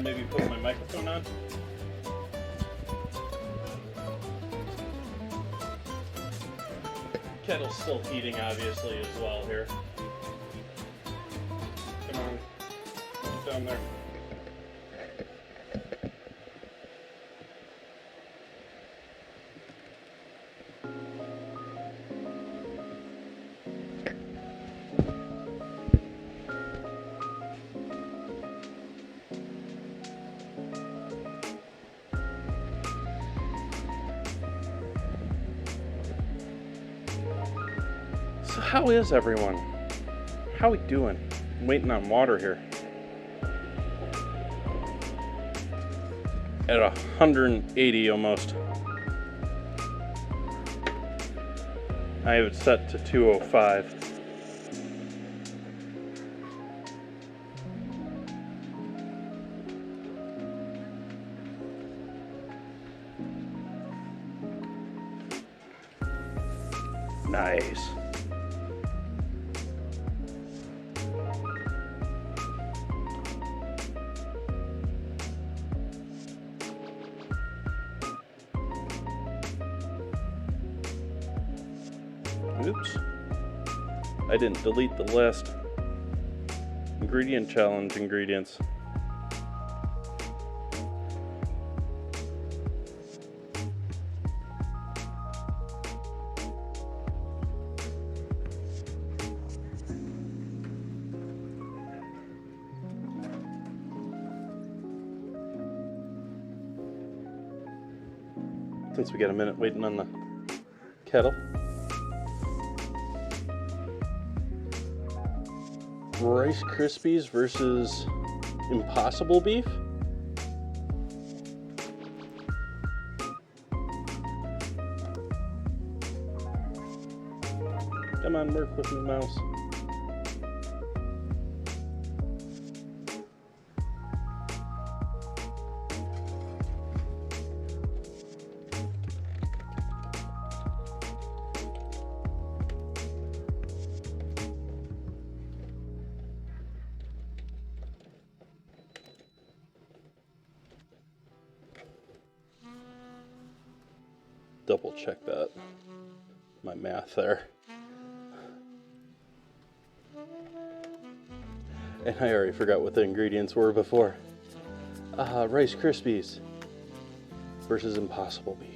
maybe put my microphone on. Kettle's still heating, obviously, as well here. Come on, get down there. So how is everyone? How we doing? I'm waiting on water here. At 180 almost. I have it set to 205. Nice. Oops. I didn't delete the list. Ingredient challenge ingredients. Since we got a minute waiting on the kettle. Rice Krispies versus Impossible Beef. Come on, work with me, mouse. Double check that. My math there. And I already forgot what the ingredients were before. Rice Krispies versus Impossible Beef.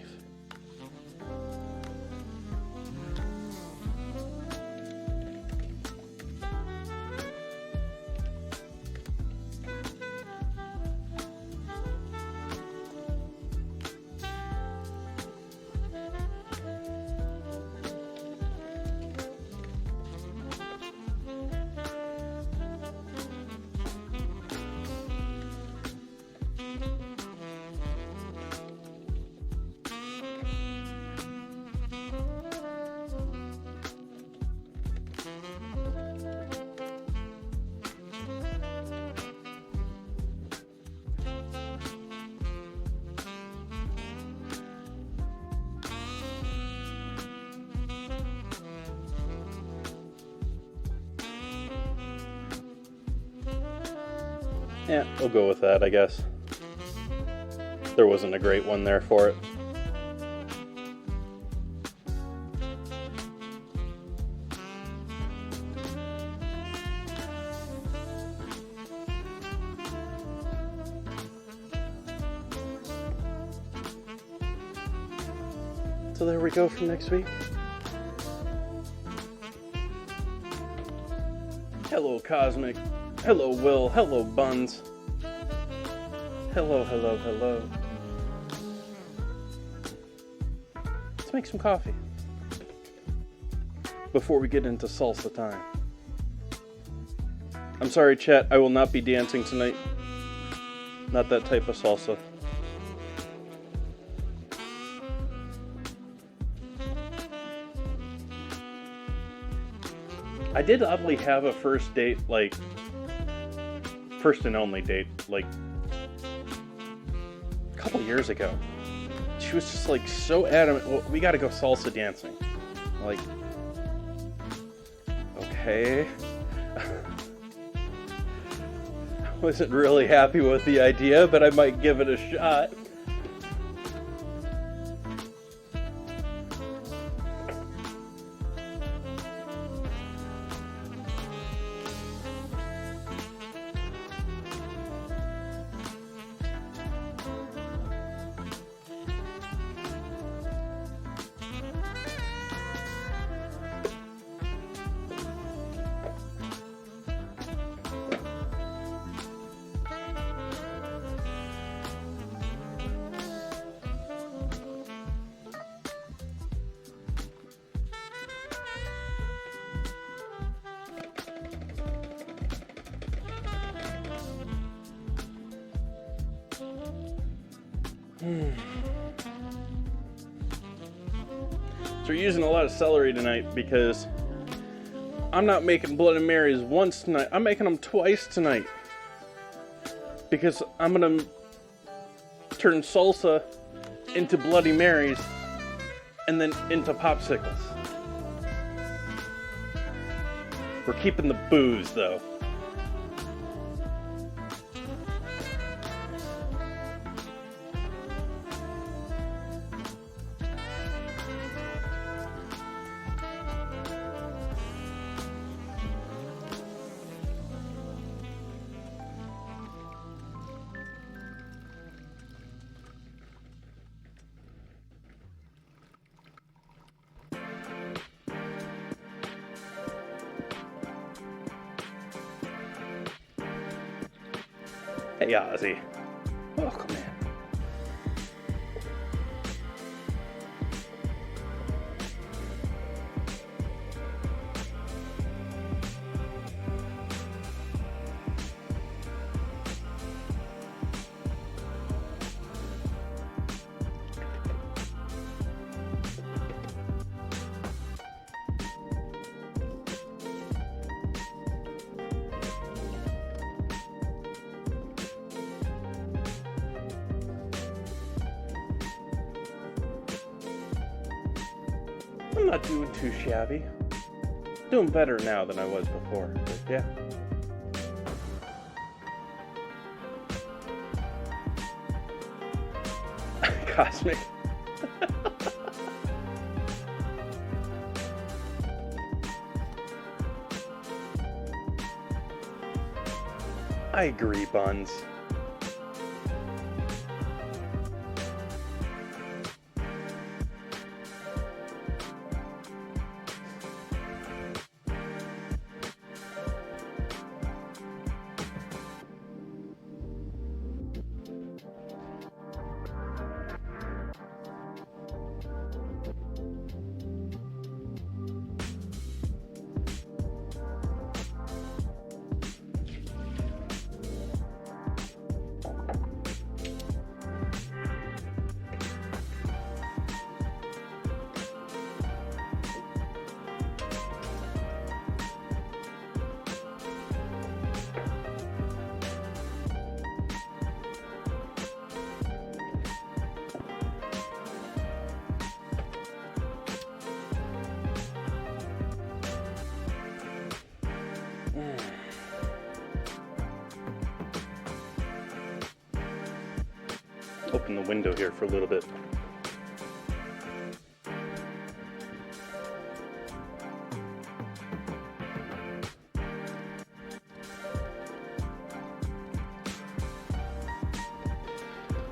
Yeah, we'll go with that, I guess. There wasn't a great one there for it. So there we go for next week. Hello, Cosmic. Hello, Will. Hello, Buns. Hello, hello, hello. Let's make some coffee before we get into salsa time. I'm sorry, chat. I will not be dancing tonight. Not that type of salsa. I did oddly have a first date, like, first and only date, like, a couple years ago. She was just, like, so adamant, well, we gotta go salsa dancing. Like, okay. Wasn't really happy with the idea, but I might give it a shot. So we're using a lot of celery tonight because I'm not making Bloody Marys once tonight. I'm making them twice tonight. Because I'm going to turn salsa into Bloody Marys and then into popsicles. We're keeping the booze though. Hey, Ozzy. Welcome in. I'm not doing too shabby. Doing better now than I was before, but yeah. Cosmic. I agree, Buns. Open the window here for a little bit.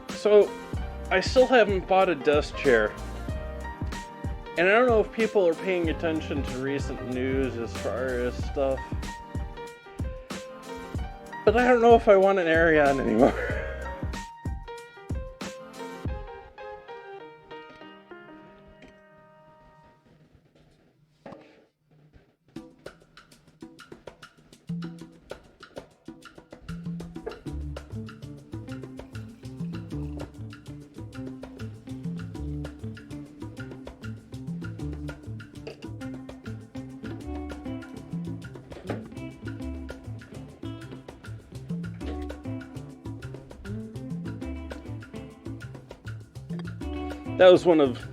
So, I still haven't bought a dust chair. And I don't know if people are paying attention to recent news as far as stuff. But I don't know if I want an Ariane anymore. That was one of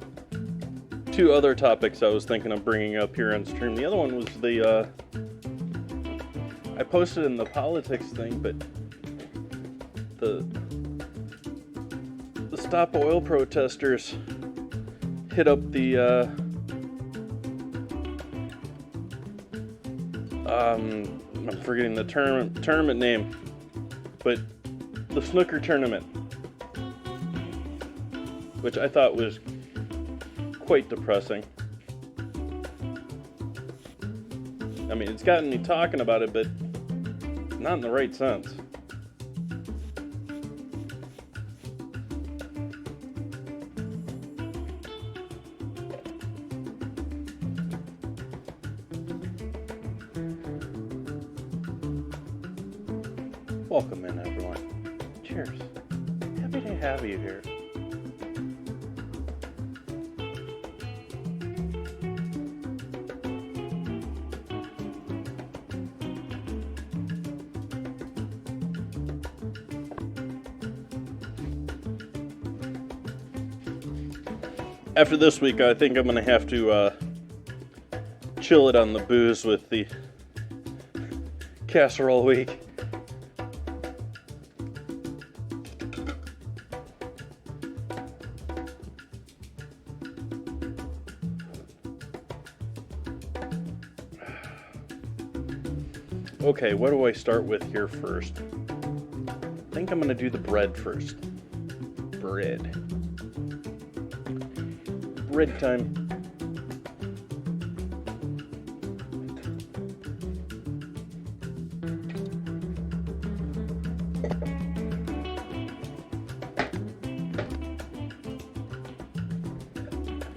two other topics I was thinking of bringing up here on stream. The other one was the, I posted in the politics thing, but the Stop Oil protesters hit up the I'm forgetting the tournament name, but the snooker tournament, which I thought was quite depressing. I mean, it's gotten me talking about it, but not in the right sense. Welcome in, everyone. Cheers. Happy to have you here. After this week, I think I'm going to have to chill it on the booze with the casserole week. Okay, what do I start with here first? I think I'm going to do the bread first. Bread time.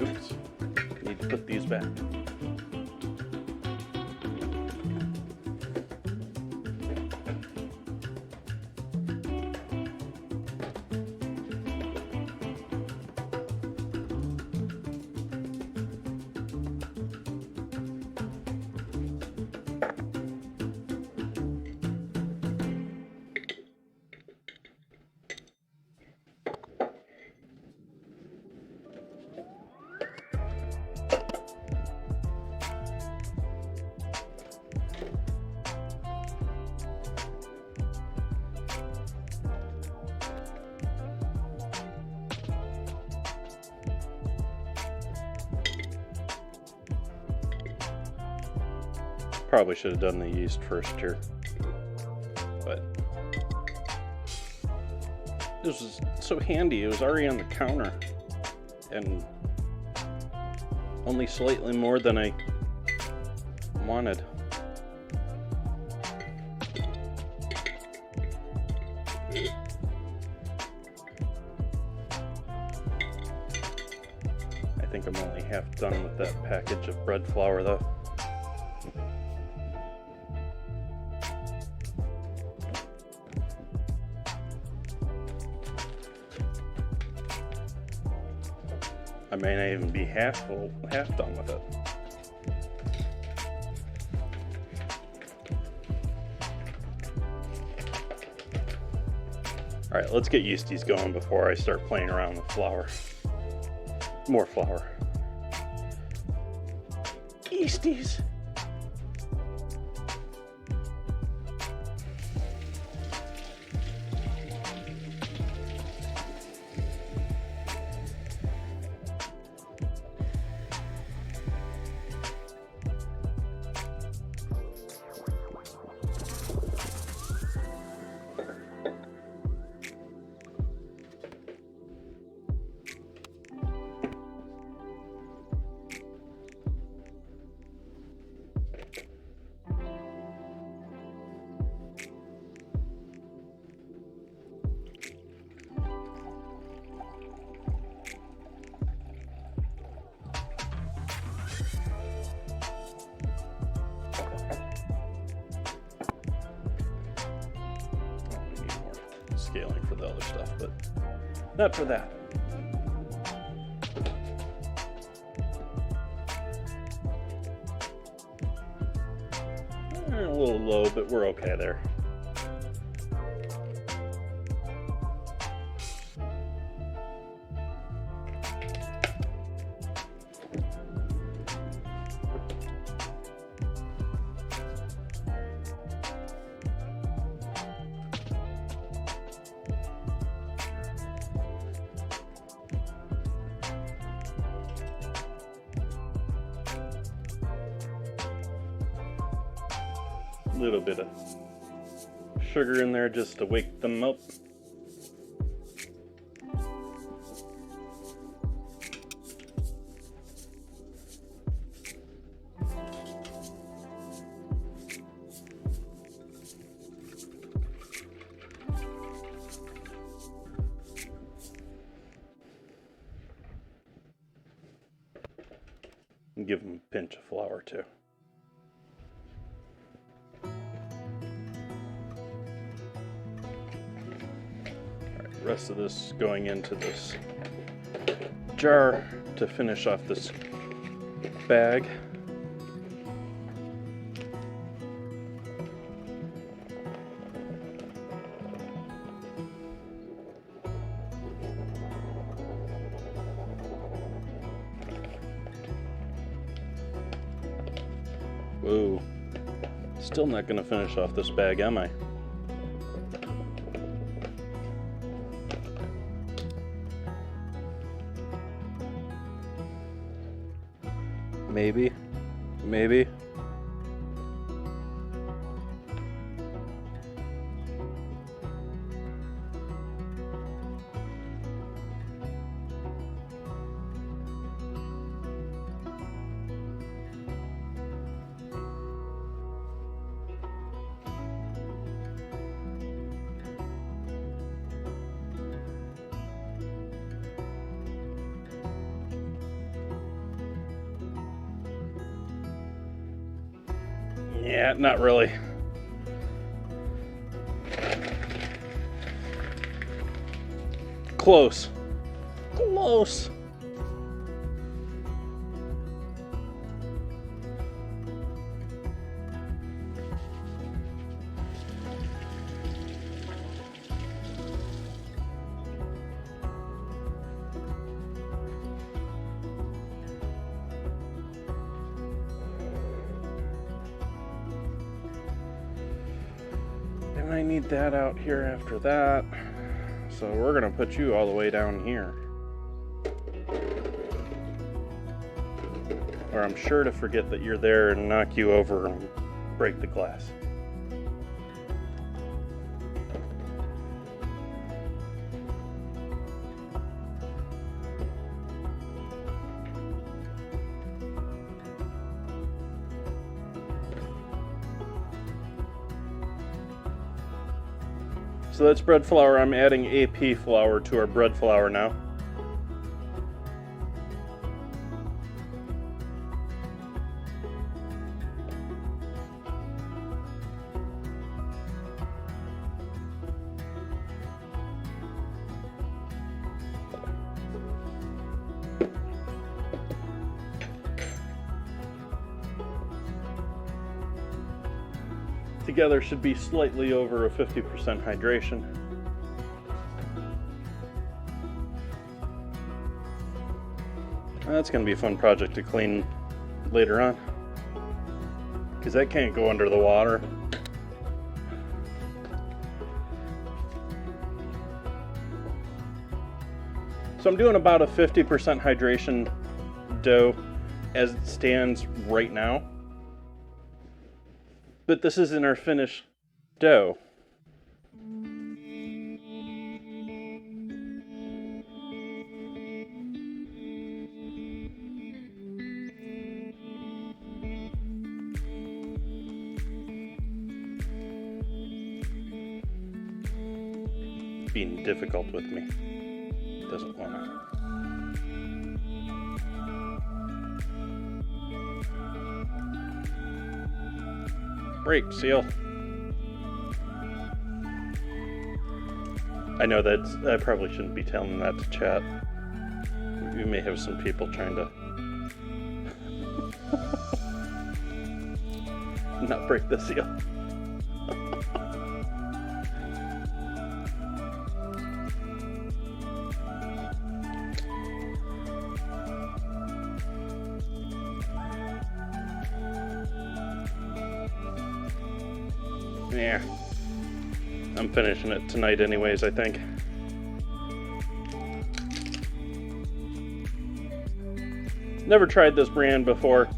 Oops. Need to put these back. Probably should have done the yeast first here, but this was so handy. It was already on the counter and only slightly more than I wanted. I think I'm only half done with that package of bread flour though. I may not even be half done with it. All right, let's get yeasties going before I start playing around with flour. More flour. Yeasties. Scaling for the other stuff, but not for that. A little low, but we're okay there. little bit of sugar in there just to wake them up. And give them a pinch of flour too. Alright, rest of this going into this jar to finish off this bag. Whoa, still not gonna finish off this bag, am I? Maybe, maybe. Yeah, not really. Close. Close. And I need that out here after that. So we're gonna put you all the way down here. Or I'm sure to forget that you're there and knock you over and break the glass. So that's bread flour. I'm adding AP flour to our bread flour now. Together should be slightly over a 50% hydration. That's going to be a fun project to clean later on, because that can't go under the water. So I'm doing about a 50% hydration dough as it stands right now. But this isn't our finished dough. Being difficult with me. Doesn't want to. Break, seal. I know I probably shouldn't be telling that to chat. We may have some people trying to not break the seal. Yeah, I'm finishing it tonight anyways, I think. Never tried this brand before.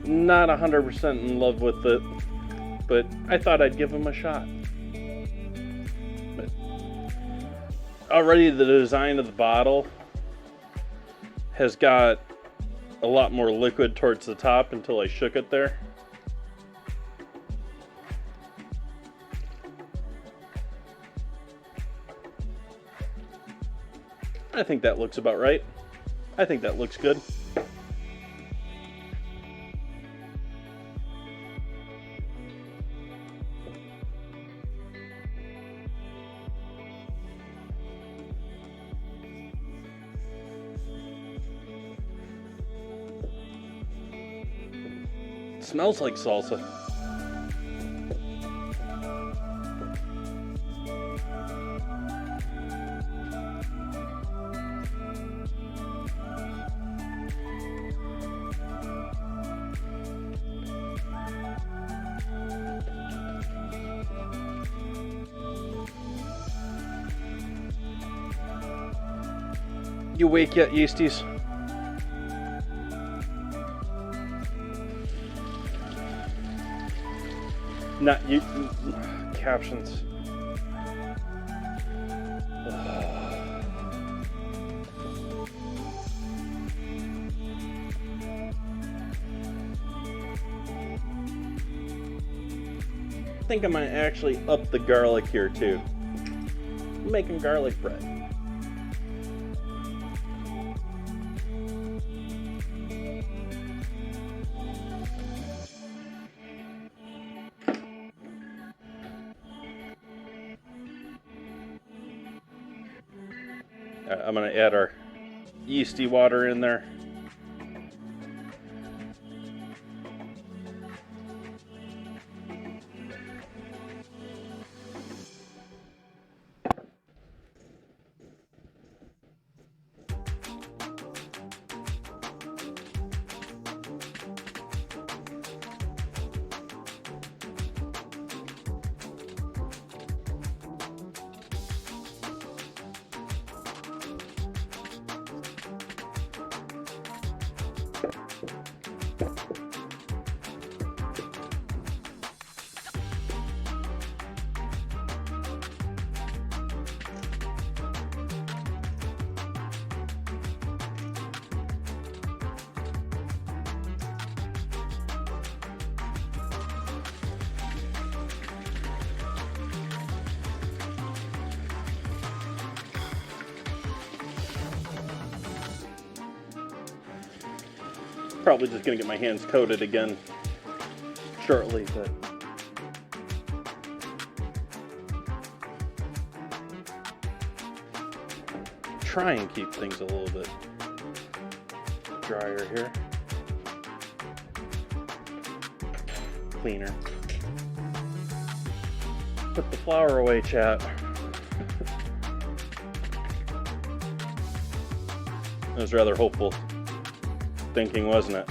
not 100% in love with it, but I thought I'd give them a shot. But already the design of the bottle has got a lot more liquid towards the top until I shook it there. I think that looks about right. I think that looks good. It smells like salsa. You awake yet, Yeasties? Not you. Captions. I think I might actually up the garlic here too. I'm making garlic bread. I'm going to add our yeasty water in there. Probably just gonna get my hands coated again shortly, but try and keep things a little bit drier here. Cleaner. Put the flour away, chat. That was rather hopeful thinking, wasn't it?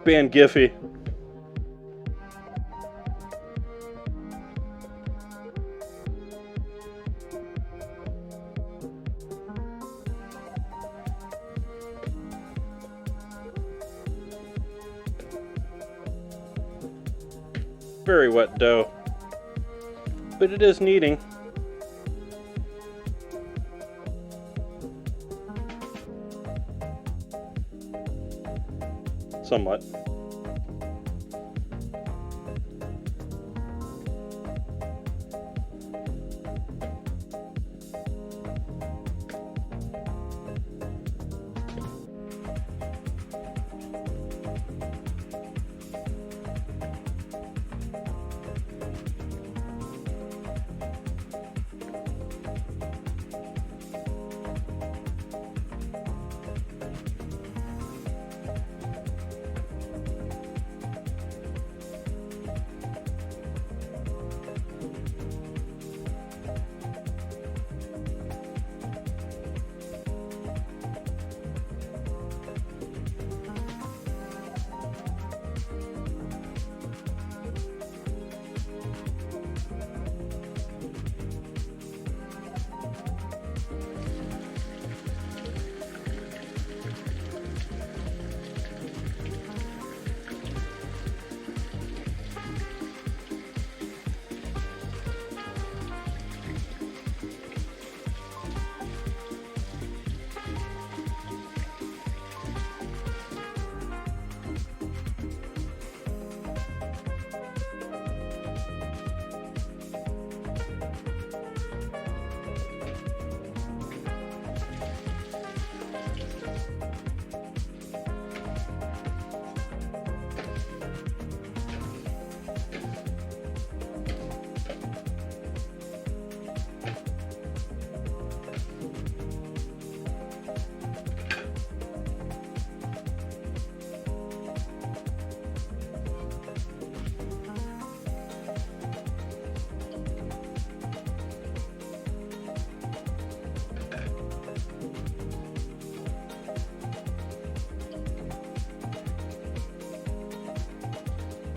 band Giphy. Very wet dough, but it is kneading. Somewhat.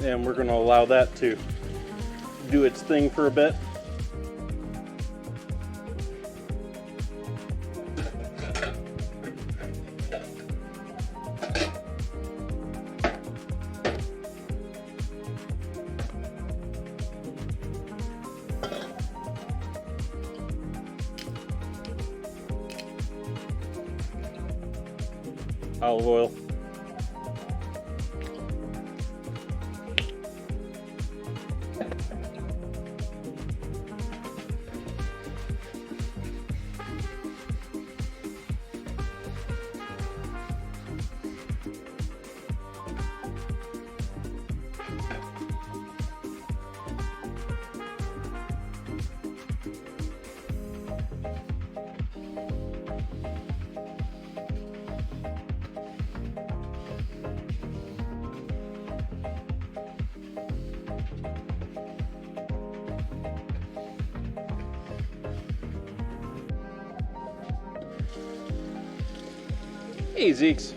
And we're going to allow that to do its thing for a bit. Olive oil. Hey, Zeeks.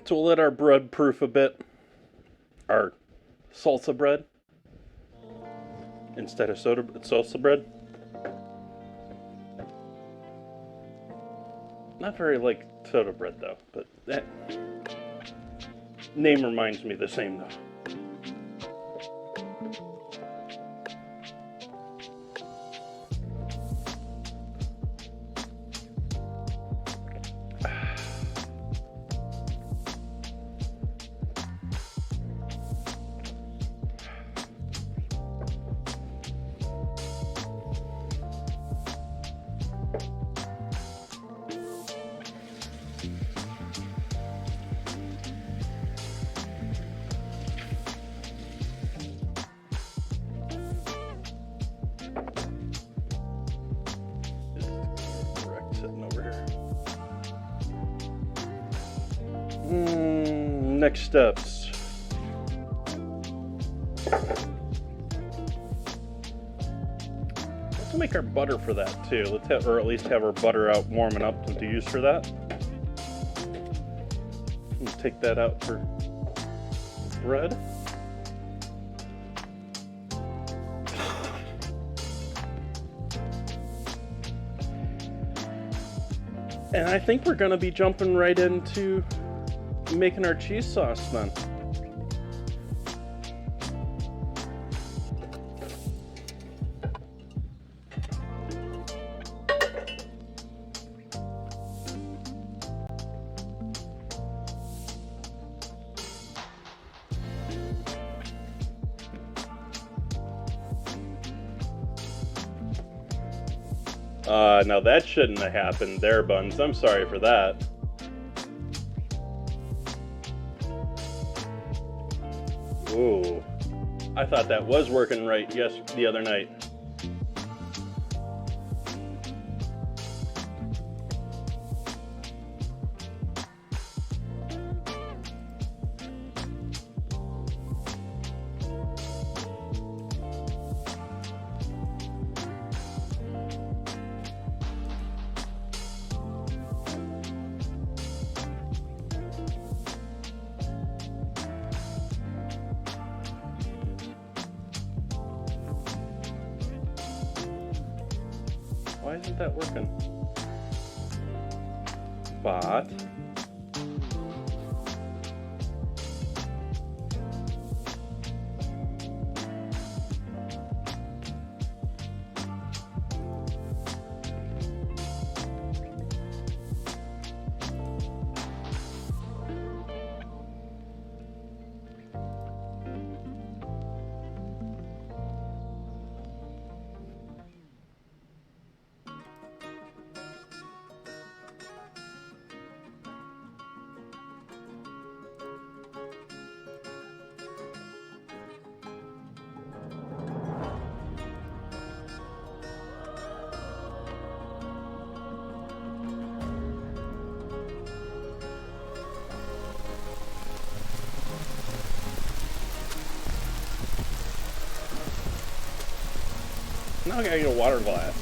So we'll let our bread proof a bit. Our salsa bread instead of salsa bread. Not very like soda bread though, but that name reminds me the same though. Next steps. Let's make our butter for that too. Let's have, or at least have our butter out warming up to use for that. Let's take that out for bread. And I think we're gonna be jumping right into making our cheese sauce then. Now that shouldn't have happened there, Buns. I'm sorry for that. Ooh, I thought that was working right the other night. Why isn't that working? Bot. Now I gotta get a water glass.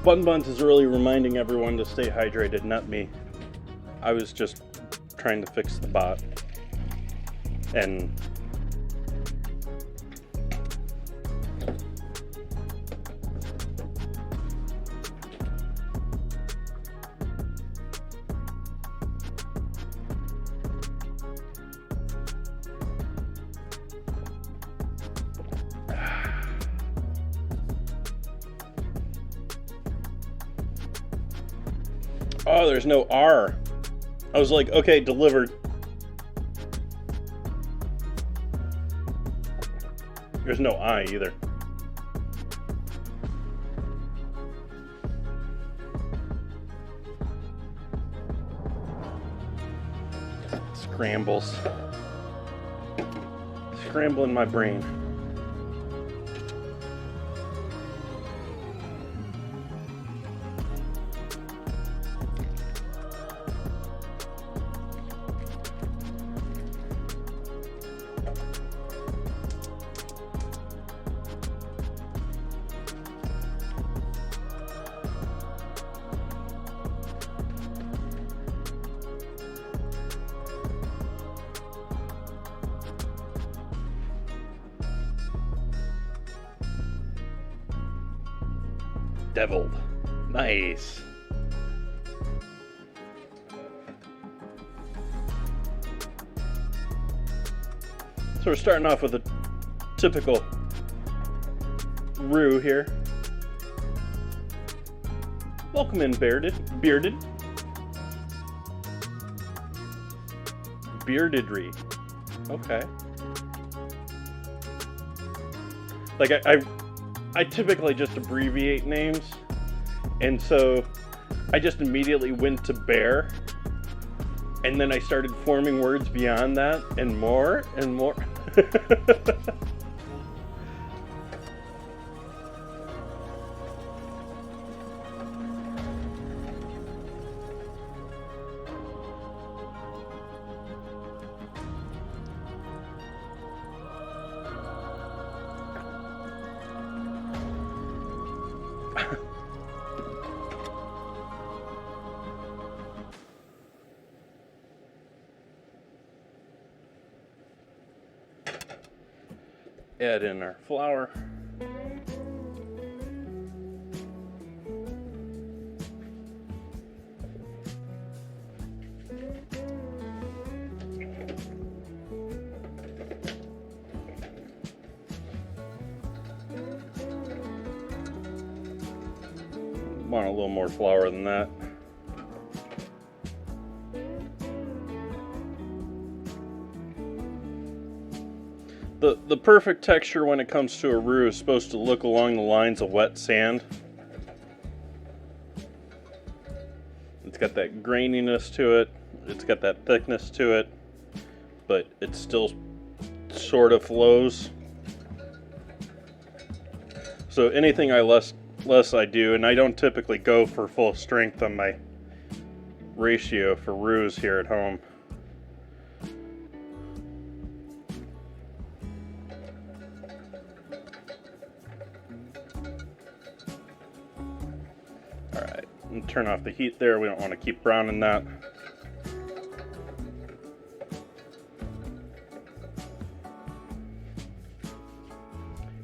Bun Buns is really reminding everyone to stay hydrated, not me. I was just trying to fix the bot. And oh, there's no R. I was like, okay, delivered. There's no I either. Scrambles. Scrambling my brain. Deviled. Nice. So we're starting off with a typical roux here. Welcome in, Bearded. Beardedry. Okay. Like I typically just abbreviate names, and so I just immediately went to Bear, And then I started forming words beyond that, and more and more. Add in our flour. Want a little more flour than that. The perfect texture when it comes to a roux is supposed to look along the lines of wet sand. It's got that graininess to it, it's got that thickness to it, but it still sort of flows. So anything less I do, and I don't typically go for full strength on my ratio for roux here at home. Alright, and turn off the heat there. We don't want to keep browning that.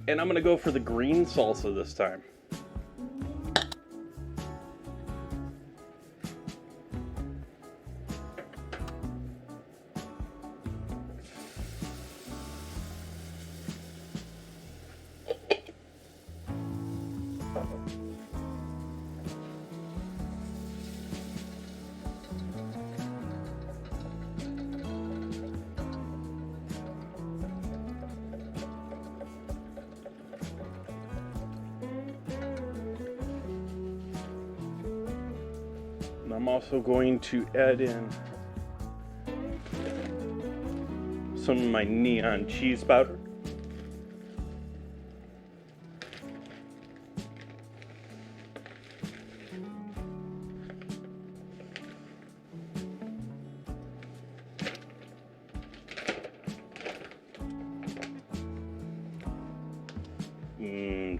And I'm going to go for the green salsa this time. I'm also going to add in some of my neon cheese powder.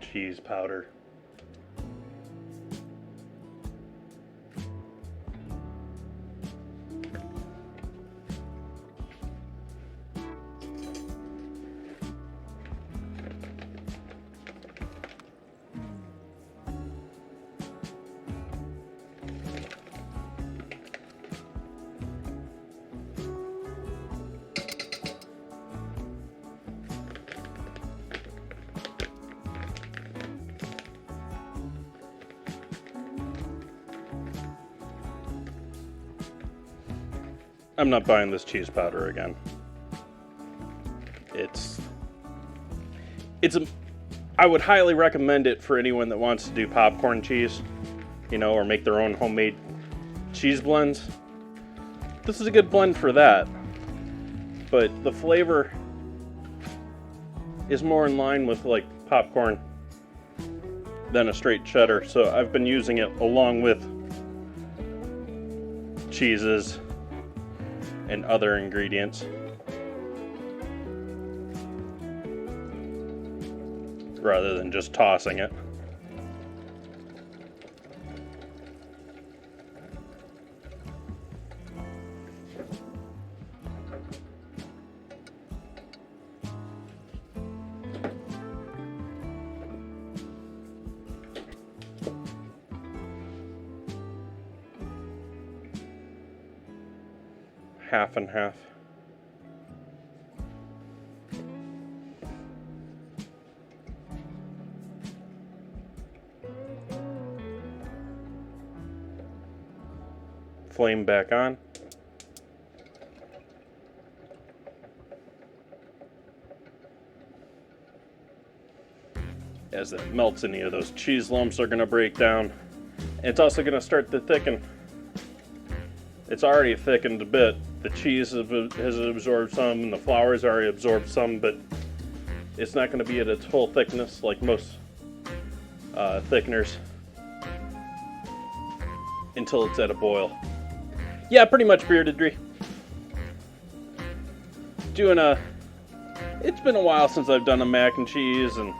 Cheese powder. I'm not buying this cheese powder again. I would highly recommend it for anyone that wants to do popcorn cheese, or make their own homemade cheese blends. This is a good blend for that, but the flavor is more in line with like popcorn than a straight cheddar, so I've been using it along with cheeses and other ingredients rather than just tossing it. Half and half. Flame back on. As it melts, any of those cheese lumps are going to break down. And it's also going to start to thicken. It's already thickened a bit. The cheese has absorbed some, and the flour's already absorbed some, but it's not going to be at its full thickness like most thickeners until it's at a boil. Yeah, pretty much, Bearded Dree. It's been a while since I've done a mac and cheese, and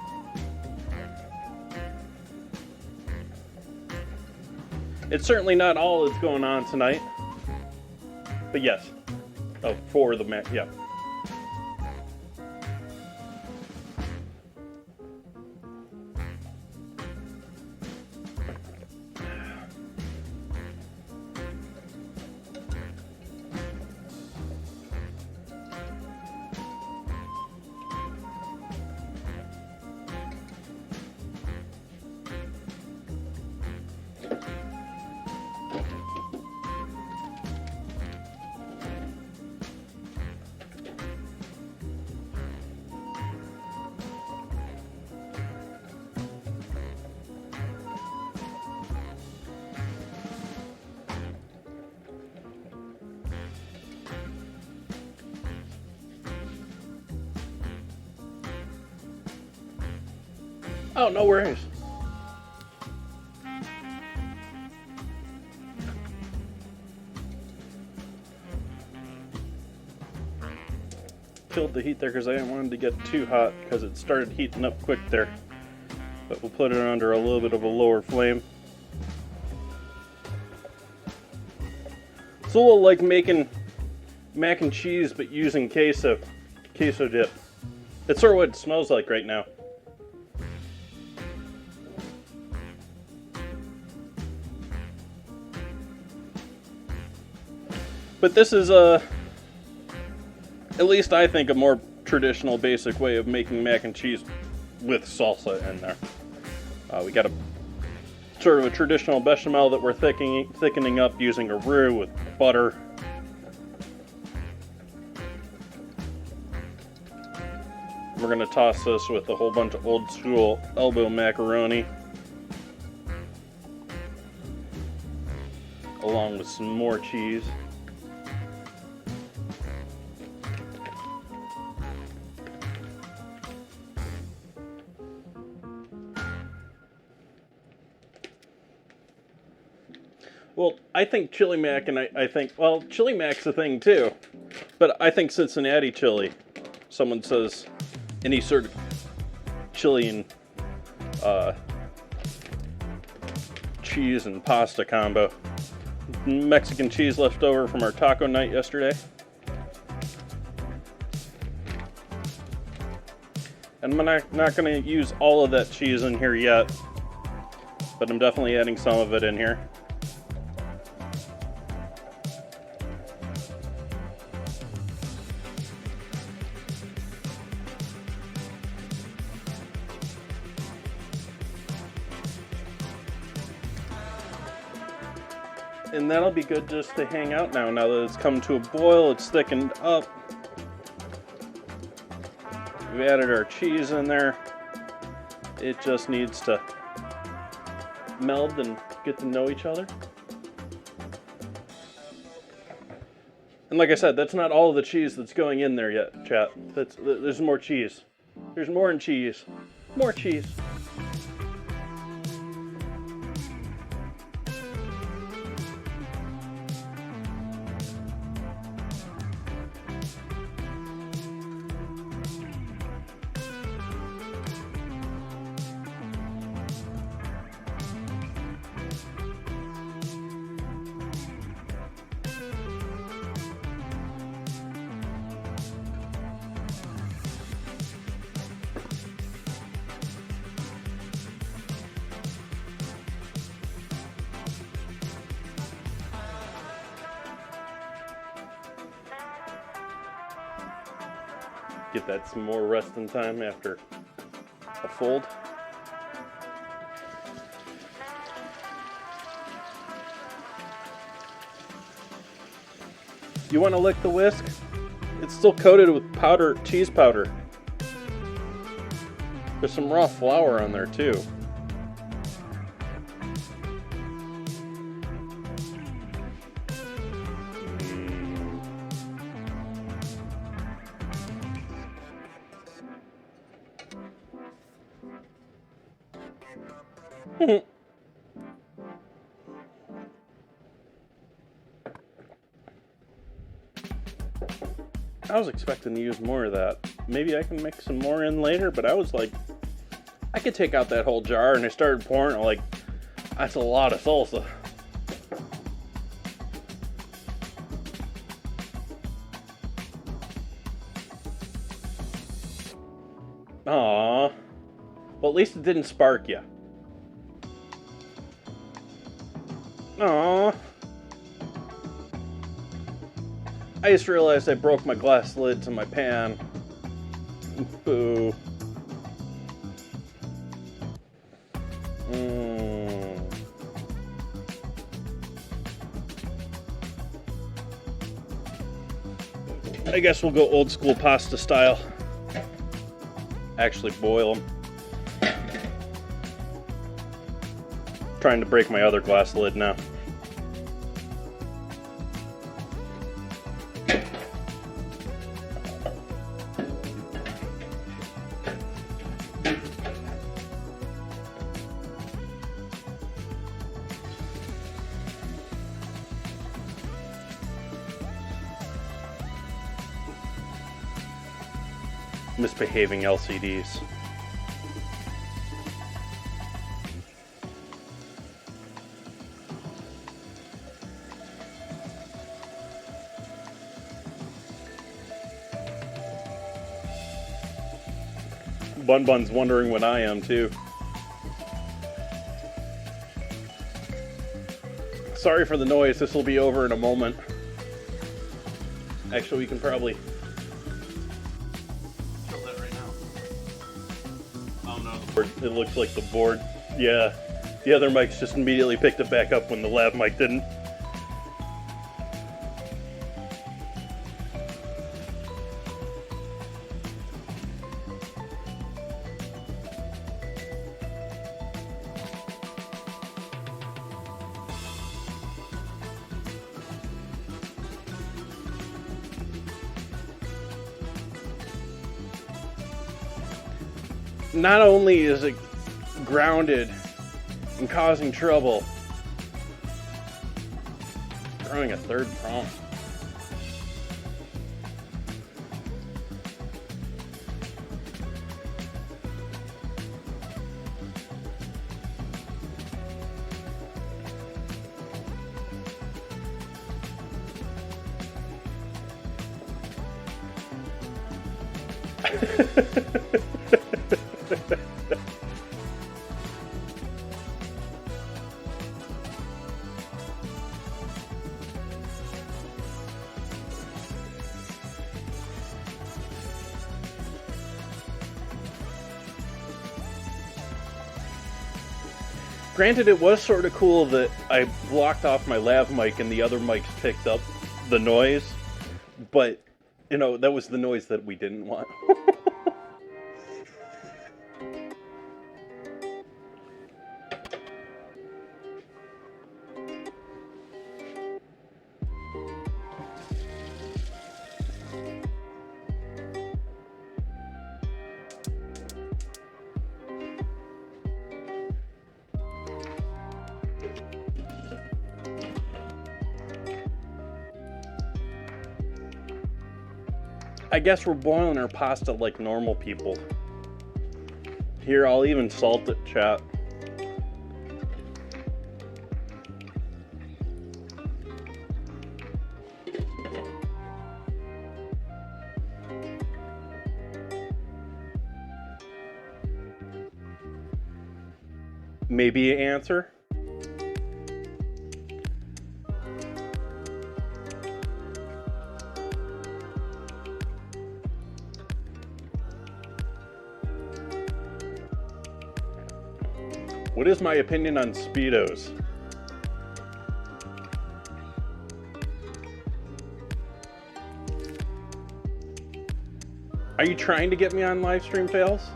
it's certainly not all that's going on tonight. But yes. Oh, for the mac, yeah. Oh, no worries. Killed the heat there because I didn't want it to get too hot because it started heating up quick there. But we'll put it under a little bit of a lower flame. It's a little like making mac and cheese but using queso dip. It's sort of what it smells like right now. But this is at least I think, a more traditional, basic way of making mac and cheese with salsa in there. We got a sort of a traditional bechamel that we're thickening up using a roux with butter. We're going to toss this with a whole bunch of old school elbow macaroni, along with some more cheese. Well, I think chili mac, and I think, well, chili mac's a thing too, but I think Cincinnati chili. Someone says any sort of chili and cheese and pasta combo. Mexican cheese left over from our taco night yesterday. And I'm not going to use all of that cheese in here yet, but I'm definitely adding some of it in here. And that'll be good just to hang out now that it's come to a boil, it's thickened up. We've added our cheese in there. It just needs to meld and get to know each other. And like I said, that's not all of the cheese that's going in there yet, chat. There's more cheese. There's more in cheese. More cheese. Get that some more resting time after a fold. You want to lick the whisk? It's still coated with cheese powder. There's some raw flour on there too. I was expecting to use more of that. Maybe I can mix some more in later, but I was like, I could take out that whole jar, and I started pouring it like, that's a lot of salsa. Aww. Well, at least it didn't spark you. Aww. I just realized I broke my glass lid to my pan. Boo. I guess we'll go old school pasta style. Actually boil them. Trying to break my other glass lid now. Misbehaving LCDs. Bun Bun's wondering what I am too. Sorry for the noise, this will be over in a moment. Actually, we can probably show that right now. Oh no, it looks like the board, yeah. The other mics just immediately picked it back up when the lav mic didn't. Not only is it grounded and causing trouble, throwing a third prong. Granted, it was sort of cool that I blocked off my lav mic and the other mics picked up the noise, but, you know, that was the noise that we didn't want. I guess we're boiling our pasta like normal people. Here, I'll even salt it, chat. Maybe an answer? What is my opinion on Speedos? Are you trying to get me on live stream fails?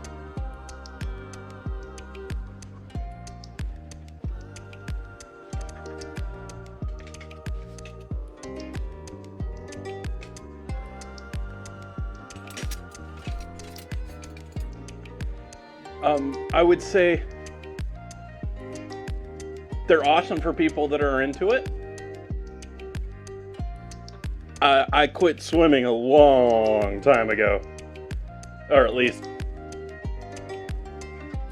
I would say They're awesome for people that are into it. I quit swimming a long time ago. Or at least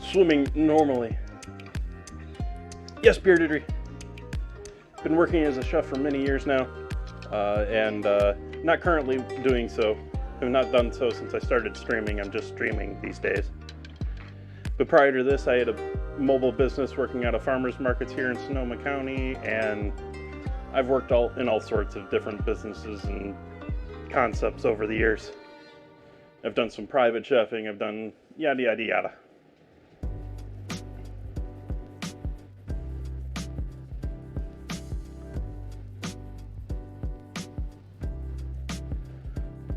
swimming normally. Yes, Beardedry. Been working as a chef for many years now. And not currently doing so. I've not done so since I started streaming. I'm just streaming these days. But prior to this, I had a mobile business working out of farmers markets here in Sonoma County, and I've worked in all sorts of different businesses and concepts over the years. I've done some private chefing, I've done yada yada yada.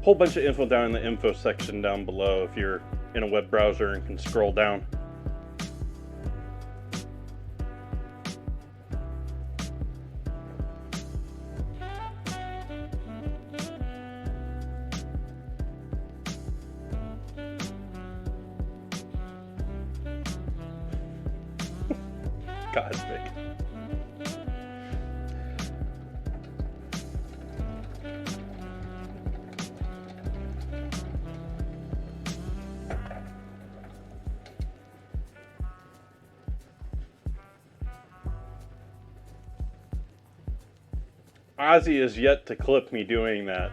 Whole bunch of info down in the info section down below if you're in a web browser and can scroll down. Cosmic. Ozzy is yet to clip me doing that.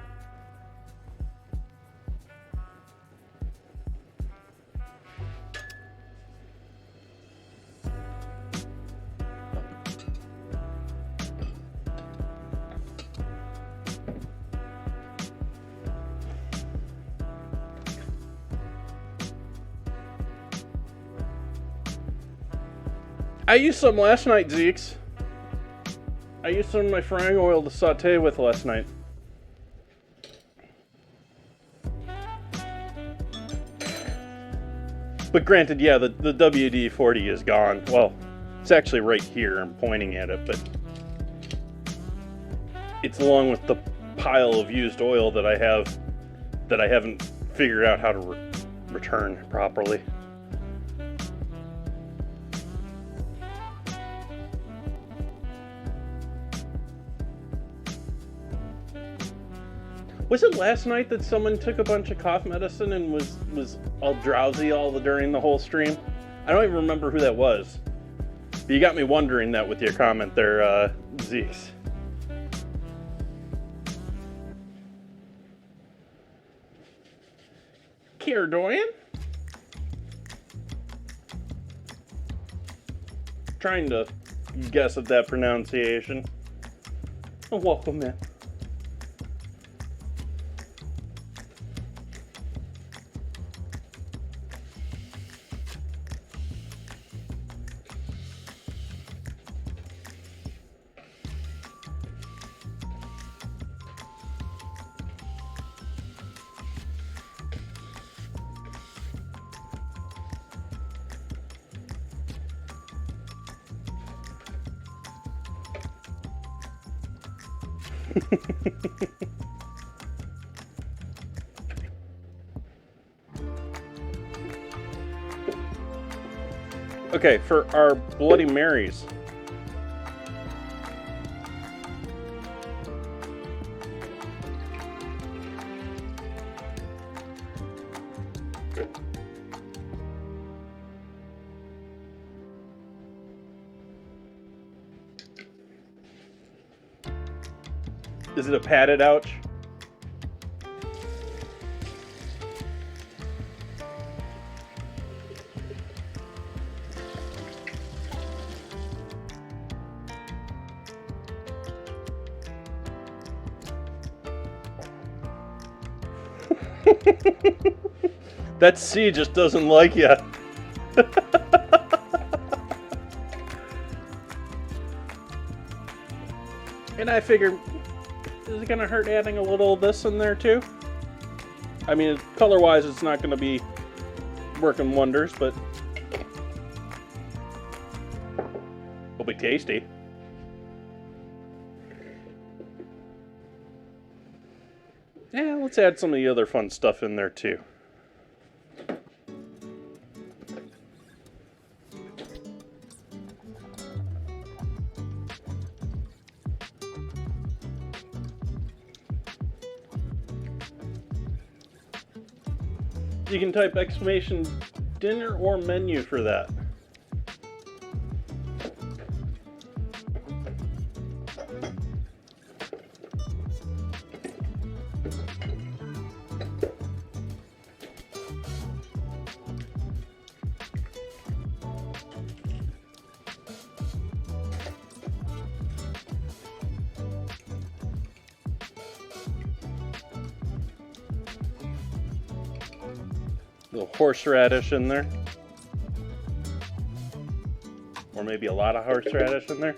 I used some last night, Zeeks. I used some of my frying oil to saute with last night. But granted, yeah, the WD-40 is gone. Well, it's actually right here. I'm pointing at it, but it's along with the pile of used oil that I have that I haven't figured out how to return properly. Was it last night that someone took a bunch of cough medicine and was all drowsy during the whole stream? I don't even remember who that was. But you got me wondering that with your comment there, Zeeks. Kierdoyan? Trying to guess at that pronunciation. Oh, welcome in. Okay, for our Bloody Marys. Is it a padded ouch? That C just doesn't like you. And I figured, is it gonna hurt adding a little of this in there too? I mean, color-wise, it's not gonna be working wonders, but it'll be tasty. Yeah, let's add some of the other fun stuff in there too. You can type exclamation dinner or menu for that. Little horseradish in there. Or maybe a lot of horseradish in there.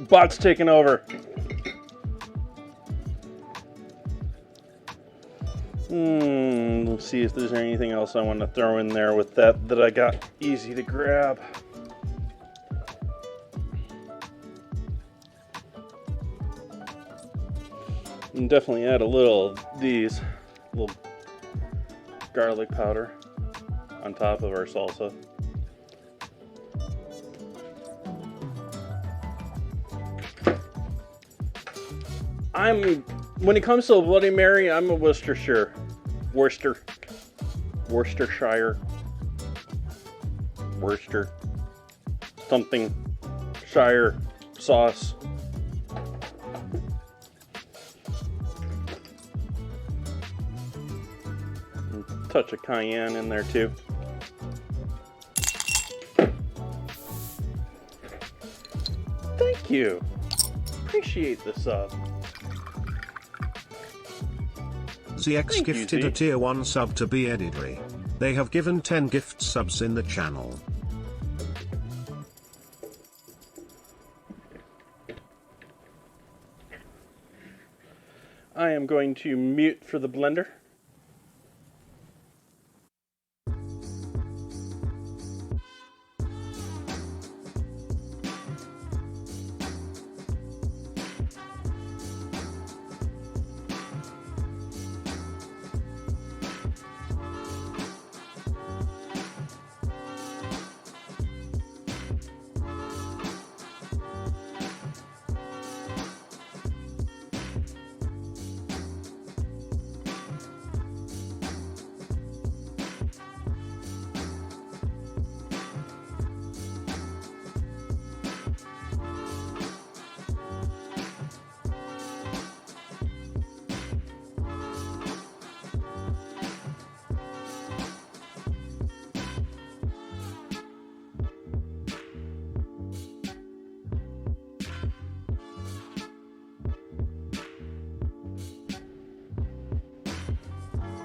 Bot's taking over. Let's see if there's anything else I want to throw in there with that I got easy to grab. And definitely add a little of these, little garlic powder on top of our salsa. When it comes to a Bloody Mary, I'm a Worcestershire something shire sauce. Touch of cayenne in there too. Thank you. Appreciate the sub. ZX gifted a tier 1 sub to be Edidry. They have given 10 gift subs in the channel. I am going to mute for the blender.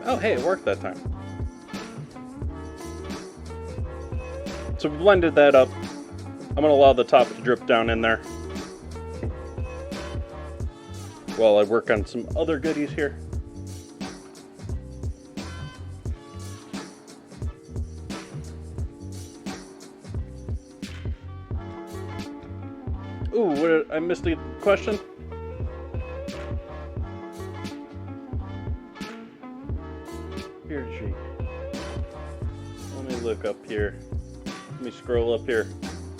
Oh, hey, it worked that time. So we blended that up. I'm going to allow the top to drip down in there while I work on some other goodies here. Ooh, I missed the question. Here she. Let me look up here. Let me scroll up here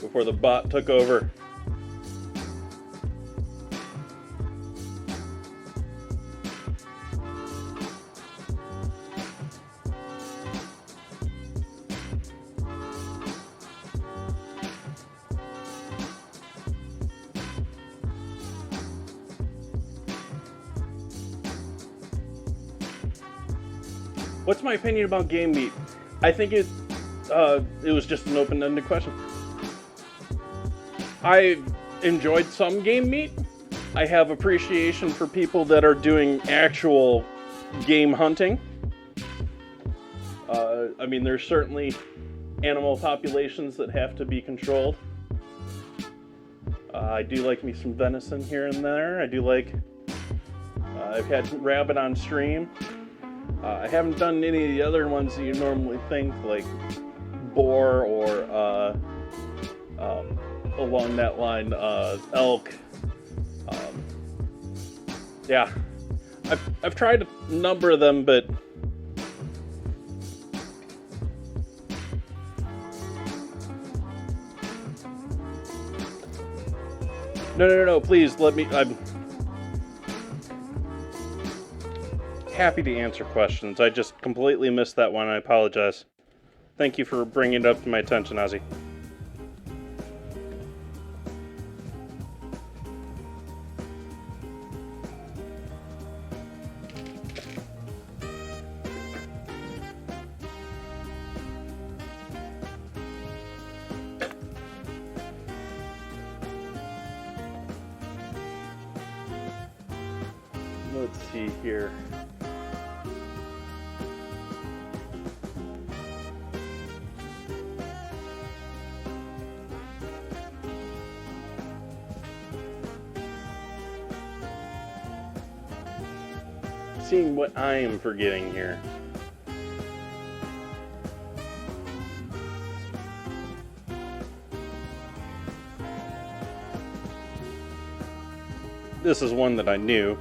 before the bot took over. What's my opinion about game meat? I think it was just an open-ended question. I enjoyed some game meat. I have appreciation for people that are doing actual game hunting. I mean, there's certainly animal populations that have to be controlled. I do like me some venison here and there. I do like, I've had rabbit on stream. I haven't done any of the other ones that you normally think, like boar or along that line, elk. Yeah, I've tried a number of them, but No, please let me. I'm happy to answer questions. I just completely missed that one. I apologize. Thank you for bringing it up to my attention, Ozzy. Let's see here. Seeing what I am forgetting here. This is one that I knew.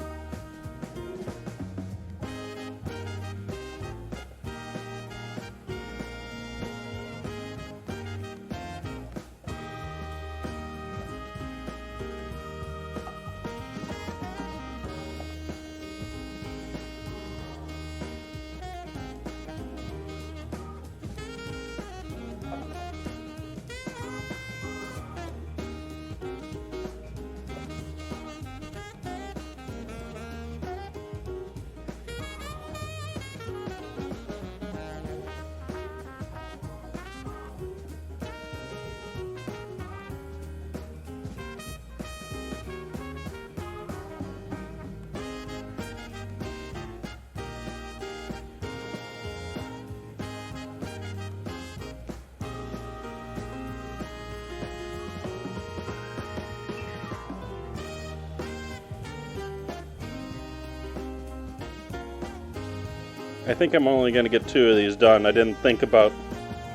I think I'm only going to get 2 of these done. I didn't think about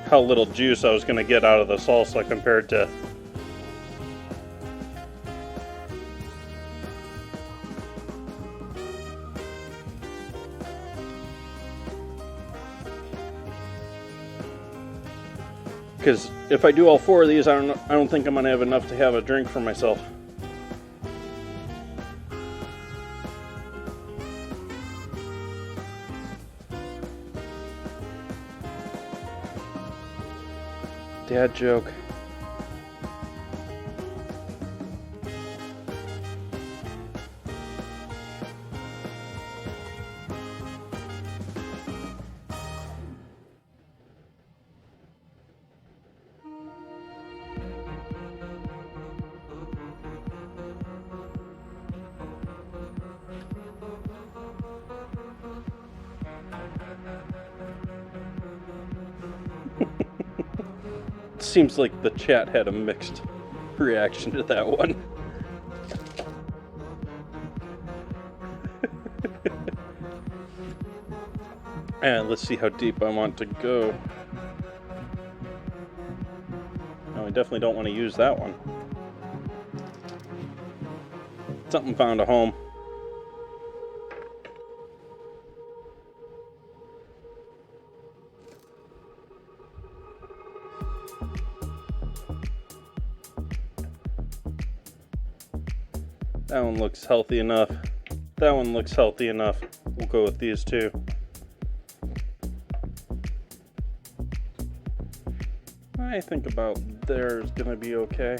how little juice I was going to get out of the salsa compared to because if I do all 4 of these, I don't think I'm going to have enough to have a drink for myself. Dad joke. Seems like the chat had a mixed reaction to that one. And let's see how deep I want to go. No, I definitely don't want to use that one. Something found a home. That one looks healthy enough. That one looks healthy enough. We'll go with these 2. I think about there's gonna be okay.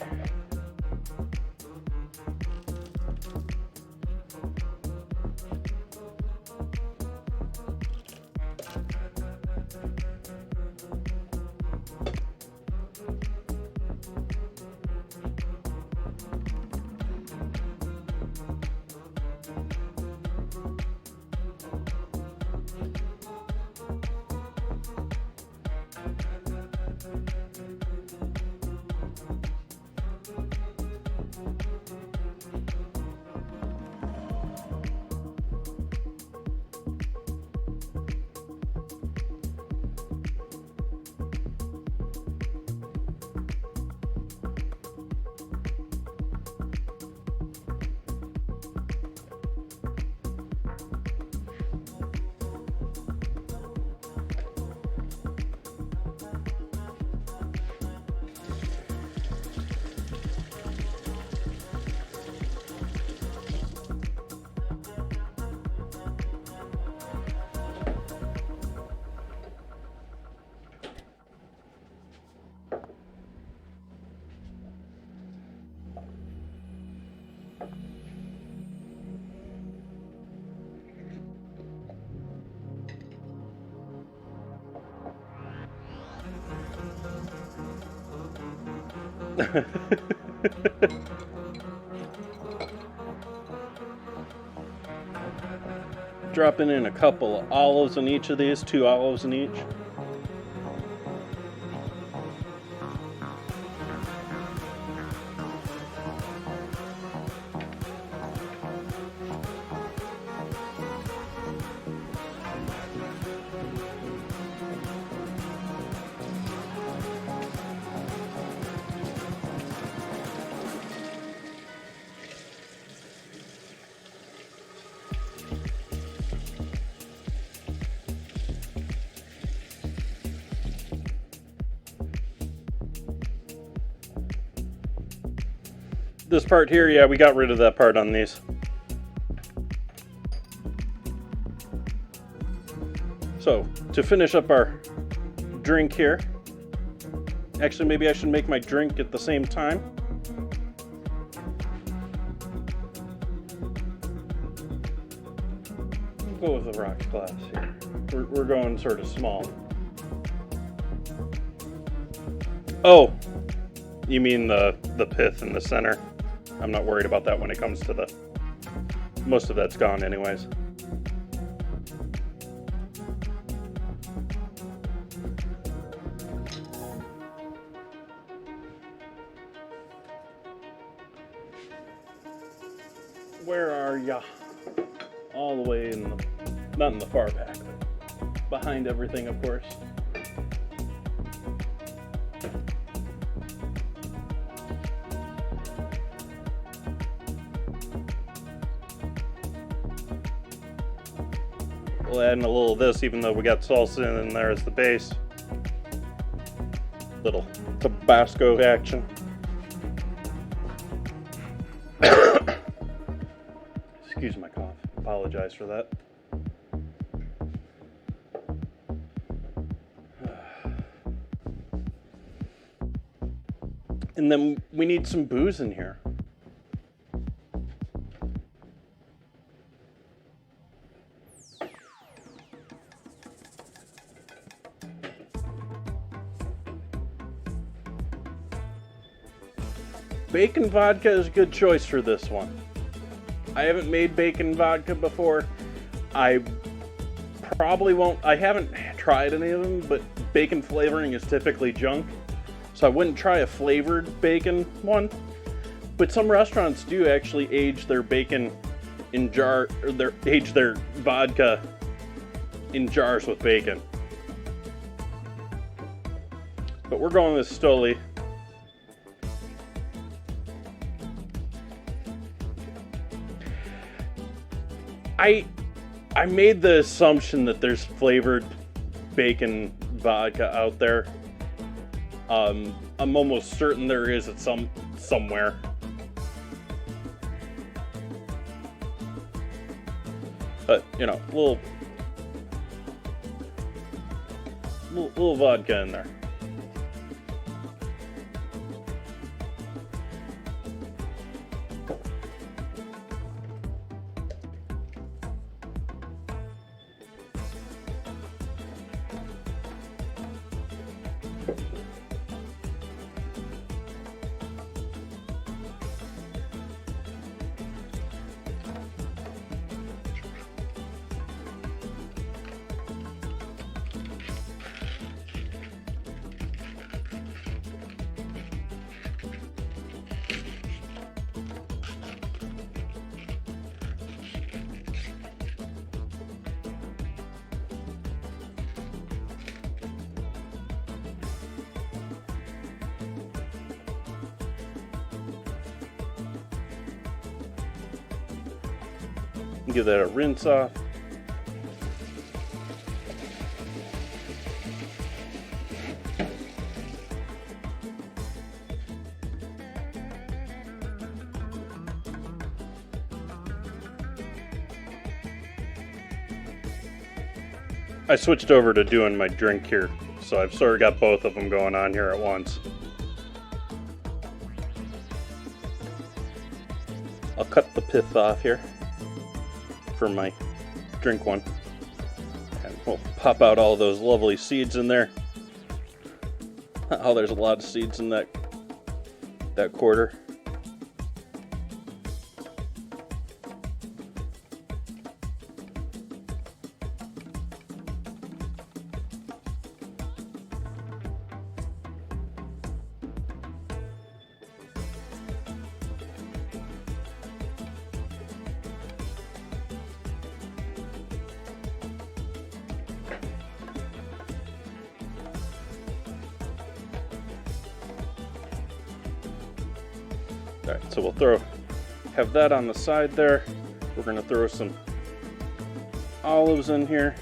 Dropping in a couple of olives in each of these, 2 olives in each. This part here, yeah, we got rid of that part on these. So, to finish up our drink here, actually maybe I should make my drink at the same time. Go with the rocks glass here. We're going sort of small. Oh, you mean the pith in the center? I'm not worried about that when it comes to the... Most of that's gone anyways. Where are ya? All the way in the... Not in the far back, but behind everything, of course. We'll add in a little of this, even though we got salsa in there as the base. Little Tabasco action. Excuse my cough. Apologize for that. And then we need some booze in here. Bacon vodka is a good choice for this one. I haven't made bacon vodka before. I probably won't. I haven't tried any of them, but bacon flavoring is typically junk. So I wouldn't try a flavored bacon one. But some restaurants do actually age their bacon in jar, or age their vodka in jars with bacon. But we're going with Stoli. I made the assumption that there's flavored bacon vodka out there. I'm almost certain there is at somewhere. But you know, little vodka in there. Give that a rinse off. I switched over to doing my drink here, so I've sort of got both of them going on here at once. I'll cut the pith off here for my drink one, and we'll pop out all those lovely seeds in there. Oh, there's a lot of seeds in that that quarter. All right, so we'll have that on the side there. We're gonna throw some olives in here.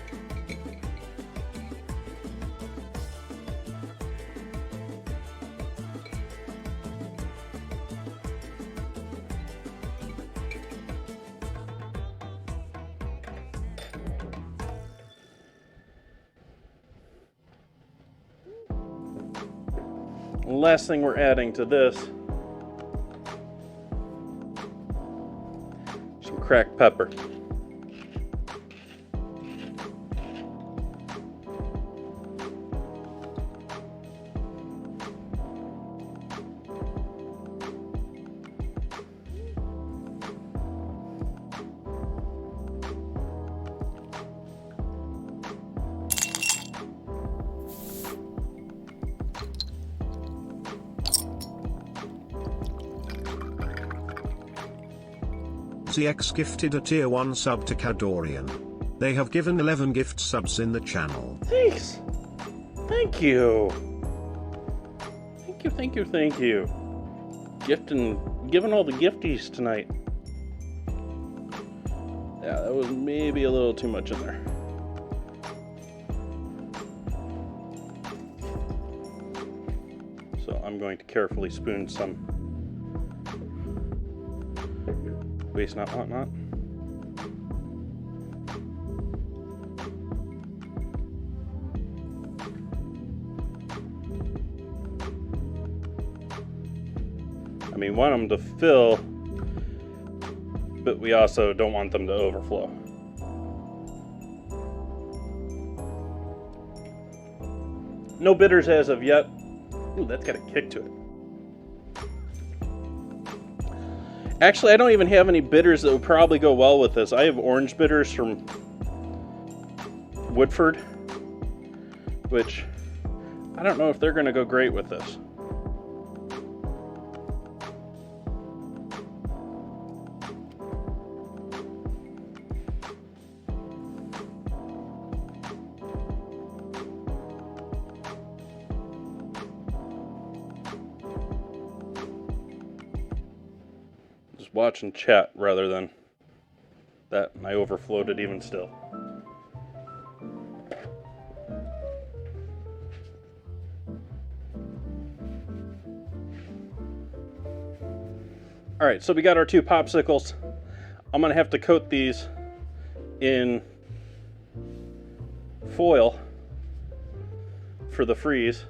The last thing we're adding to this, some cracked pepper. ZX gifted a tier 1 sub to Cadorian. They have given 11 gift subs in the channel. Thanks. Thank you. Thank you, thank you, thank you. Giving all the gifties tonight. Yeah, that was maybe a little too much in there. So I'm going to carefully spoon some. Waste not, want not. I mean, want them to fill, but we also don't want them to overflow. No bitters as of yet. Ooh, that's got a kick to it. Actually, I don't even have any bitters that would probably go well with this. I have orange bitters from Woodford, which I don't know if they're going to go great with this. Watch and chat rather than that, and I overflowed it even still. Alright, so we got our 2 popsicles. I'm gonna have to coat these in foil for the freeze.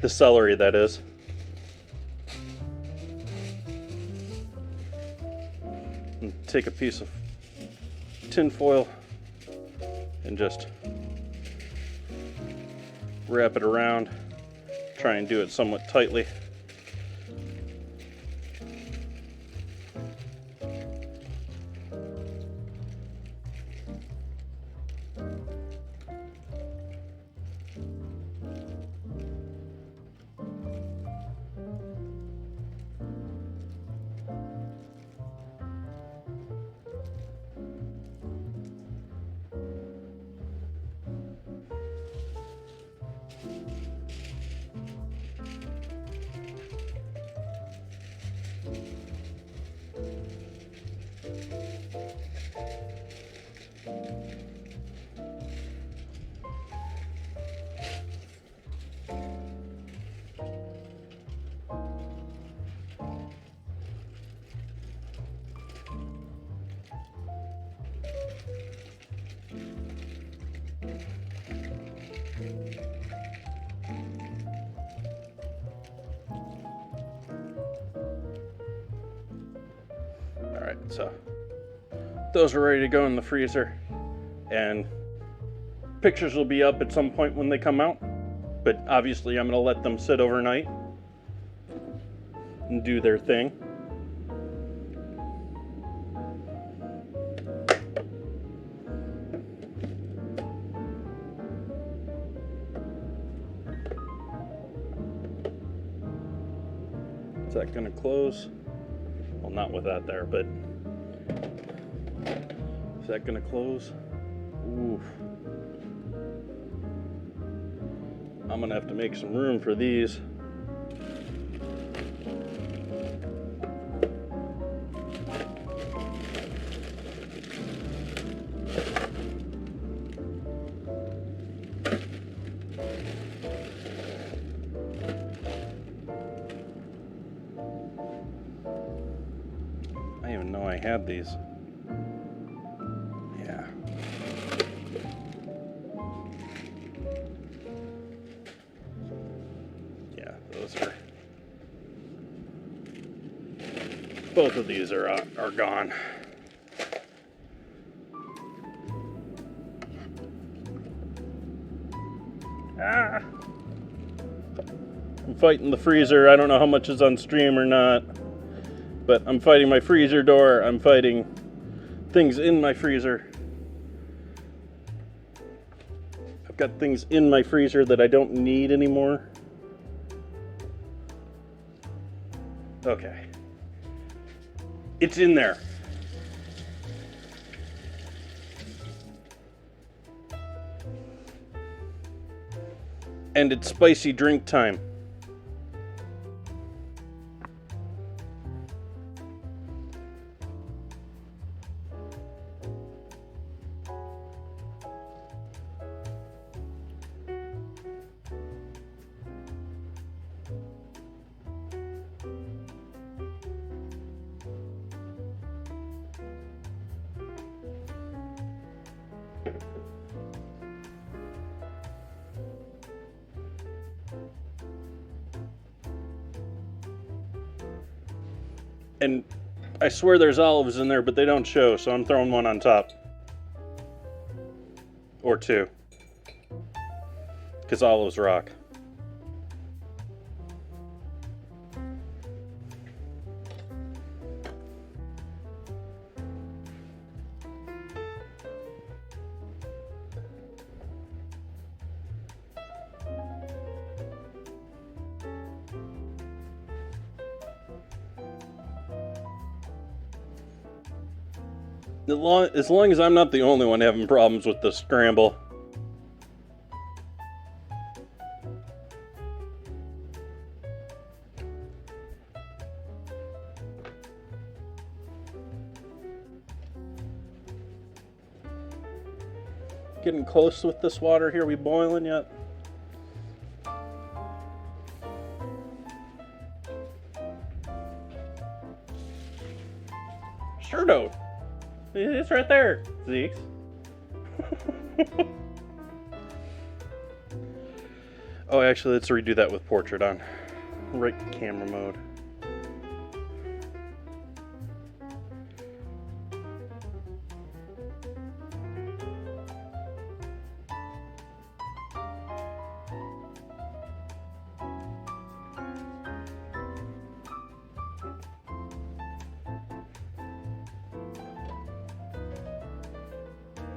The celery, that is. Take a piece of tin foil and just wrap it around. Try and do it somewhat tightly. Alright, so those are ready to go in the freezer, and pictures will be up at some point when they come out. But obviously I'm going to let them sit overnight and do their thing. Is that going to close? Well, not with that there, but is that going to close? Oof. I'm going to have to make some room for these. I didn't even know I had these. Yeah. Yeah, those are... Both of these are gone. Ah! I'm fighting the freezer. I don't know how much is on stream or not. But I'm fighting my freezer door. I'm fighting things in my freezer. I've got things in my freezer that I don't need anymore. Okay. It's in there. And it's spicy drink time. And I swear there's olives in there, but they don't show, so I'm throwing one on top. Or two. Because olives rock. As long as I'm not the only one having problems with the scramble. Getting close with this water here. We boiling yet? Sure don't. It's right there, Zeke. Oh, actually, let's redo that with portrait on. Right camera mode.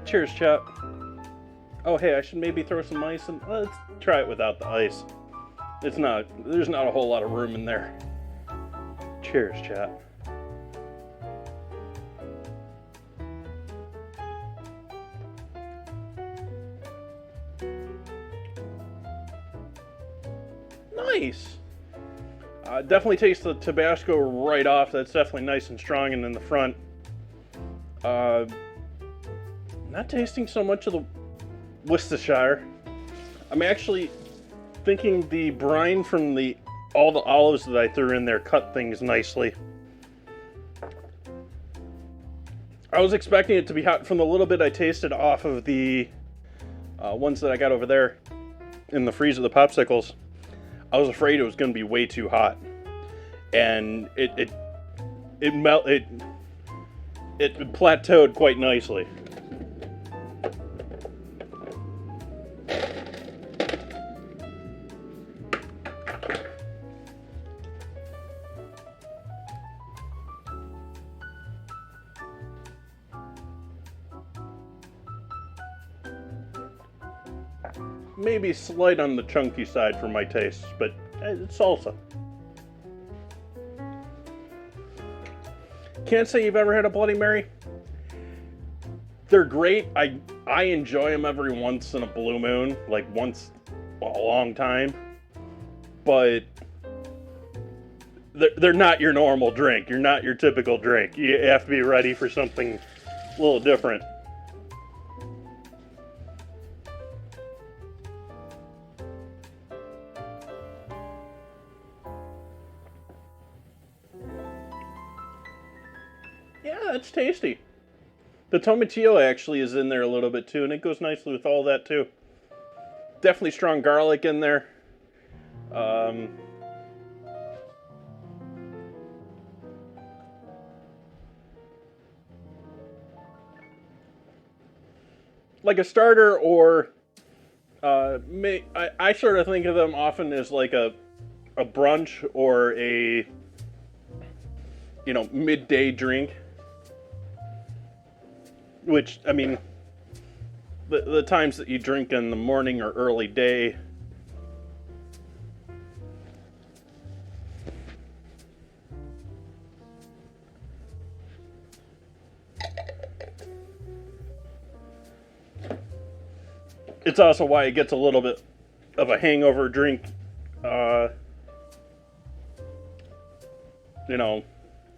Cheers, chap. Oh, hey, I should maybe throw some ice in. Let's try it without the ice. There's not a whole lot of room in there. Cheers, chap. Nice. Definitely taste the Tabasco right off. That's definitely nice and strong and in the front. Not tasting so much of the Worcestershire. I'm actually thinking the brine from all the olives that I threw in there cut things nicely. I was expecting it to be hot from the little bit I tasted off of the ones that I got over there in the freezer, the popsicles. I was afraid it was going to be way too hot, and it plateaued quite nicely. maybe slight on the chunky side for my tastes, but it's salsa. Can't say you've ever had a Bloody Mary. They're great. I enjoy them every once in a blue moon, like once a long time. But they're not your normal drink. You're not your typical drink. You have to be ready for something a little different. Yeah, that's tasty. The tomatillo actually is in there a little bit too, and it goes nicely with all that too. Definitely strong garlic in there. Like a starter, or I sort of think of them often as like a brunch or a midday drink. Which, I mean, the times that you drink in the morning or early day, it's also why it gets a little bit of a hangover drink,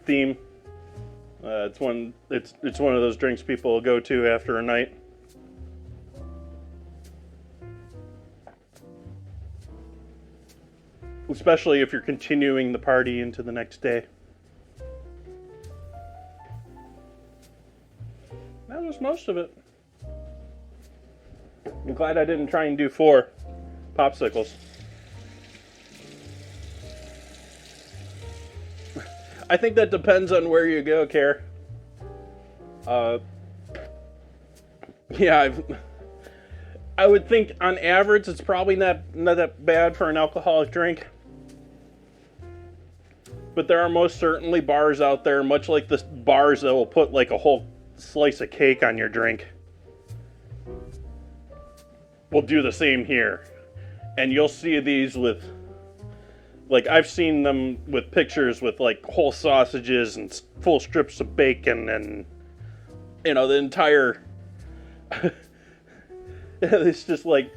theme. It's one of those drinks people will go to after a night. Especially if you're continuing the party into the next day. That was most of it. I'm glad I didn't try and do 4 popsicles. I think that depends on where you go, Care. Yeah, I would think on average it's probably not that bad for an alcoholic drink. But there are most certainly bars out there, much like the bars that will put like a whole slice of cake on your drink. We'll do the same here. And you'll see these with, like, I've seen them with pictures with like whole sausages and full strips of bacon and, the entire, it's just like,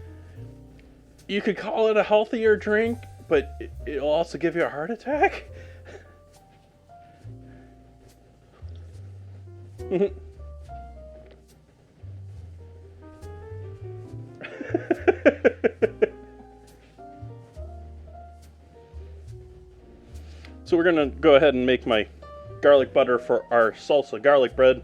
you could call it a healthier drink, but it'll also give you a heart attack. So we're gonna go ahead and make my garlic butter for our salsa garlic bread.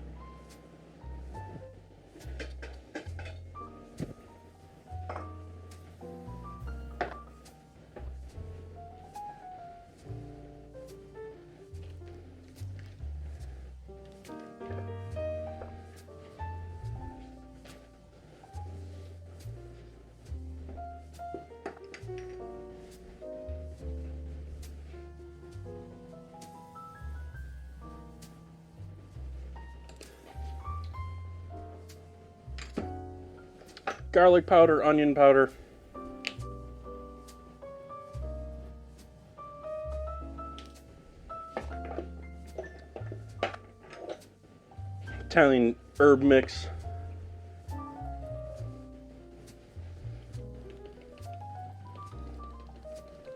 Garlic powder, onion powder. Italian herb mix.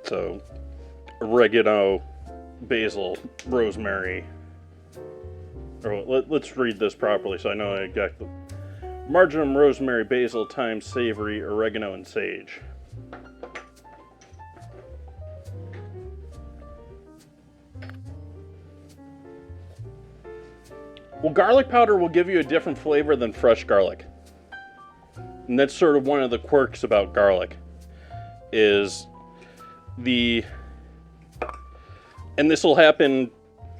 So, oregano, basil, rosemary. Let's read this properly so I know exactly. Marjoram, rosemary, basil, thyme, savory, oregano, and sage. Well, garlic powder will give you a different flavor than fresh garlic. And that's sort of one of the quirks about garlic. And this will happen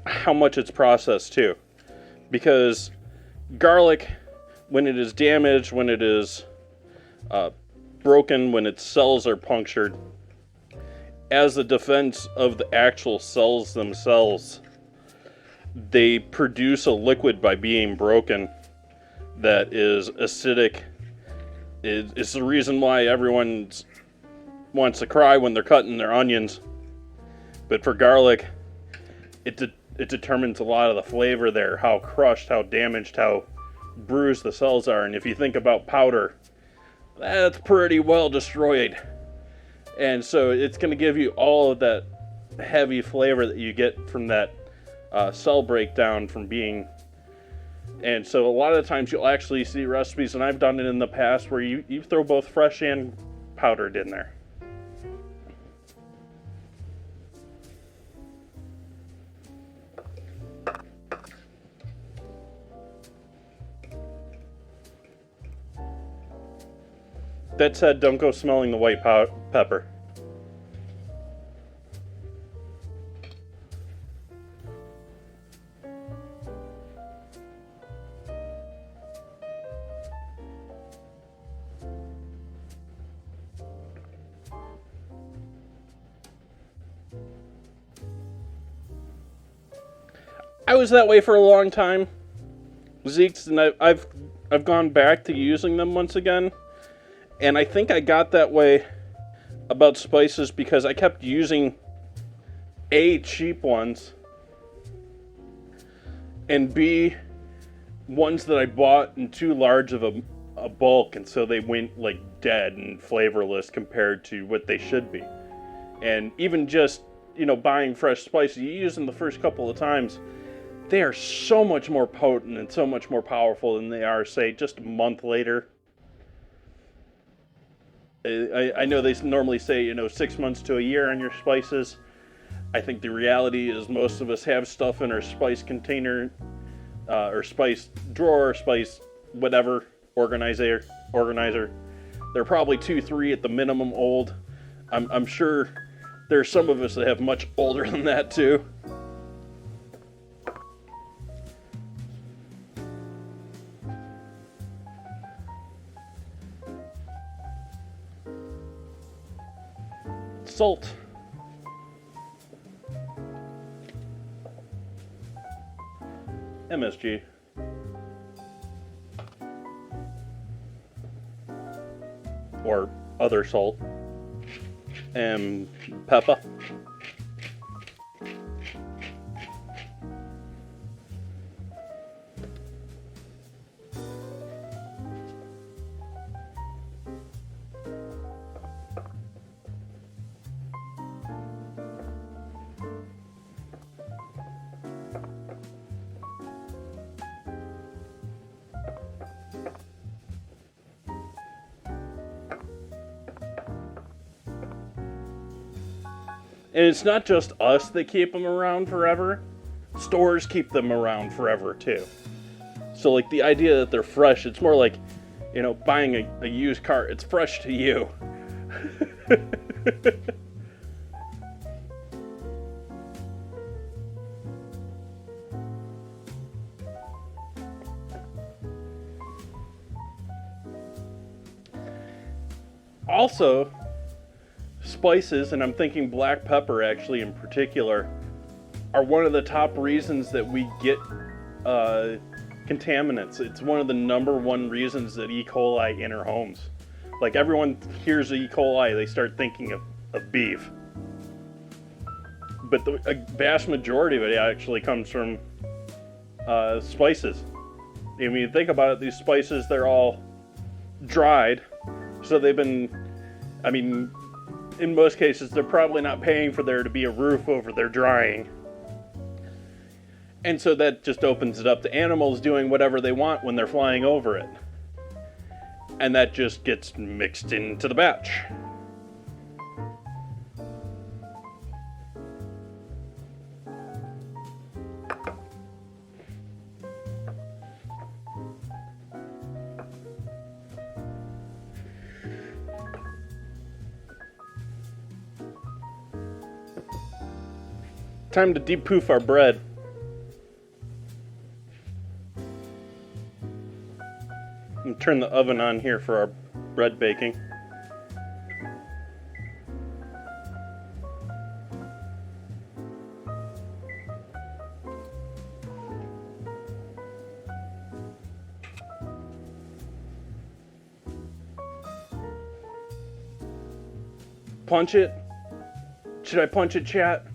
how much it's processed too. Because garlic, when it is damaged, when it is broken, when its cells are punctured, as a defense of the actual cells themselves, they produce a liquid by being broken that is acidic It's the reason why everyone wants to cry when they're cutting their onions. But for garlic, it determines a lot of the flavor there, how crushed, how damaged, how bruised the cells are. And if you think about powder, that's pretty well destroyed. And so it's going to give you all of that heavy flavor that you get from that cell breakdown from being. And so a lot of the times you'll actually see recipes, and I've done it in the past, where you throw both fresh and powdered in there. That said, don't go smelling the white pepper. I was that way for a long time, Zeke's, and I've gone back to using them once again. And I think I got that way about spices because I kept using A, cheap ones, and B, ones that I bought in too large of a bulk, and so they went like dead and flavorless compared to what they should be. And even just, buying fresh spices, you use them the first couple of times, they are so much more potent and so much more powerful than they are, say, just a month later. I know they normally say, 6 months to a year on your spices. I think the reality is most of us have stuff in our spice container, or spice drawer, spice whatever, organizer. They're probably 2-3 at the minimum old. I'm sure there's some of us that have much older than that too. Salt. MSG. Or other salt. And pepper. And it's not just us that keep them around forever. Stores keep them around forever too. So like the idea that they're fresh, it's more like, buying a used car. It's fresh to you. Also, spices, and I'm thinking black pepper actually in particular, are one of the top reasons that we get contaminants. It's one of the number one reasons that E. coli enter homes. Like everyone hears E. coli, they start thinking of beef. But a vast majority of it actually comes from spices. I mean, think about it, these spices, they're all dried. So they've been, in most cases, they're probably not paying for there to be a roof over their drying. And so that just opens it up to animals doing whatever they want when they're flying over it. And that just gets mixed into the batch. Time to depuff our bread. And turn the oven on here for our bread baking. Punch it? Should I punch it, chat?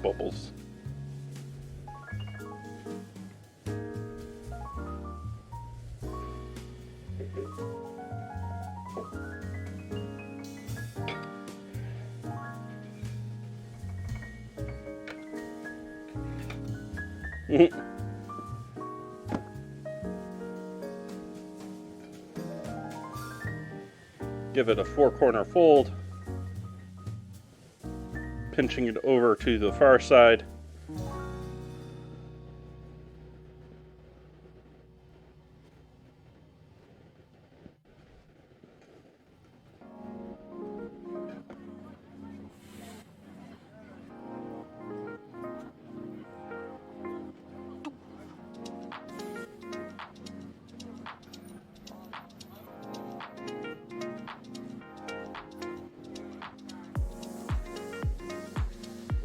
Bubbles. Give it a 4-corner fold, pinching it over to the far side.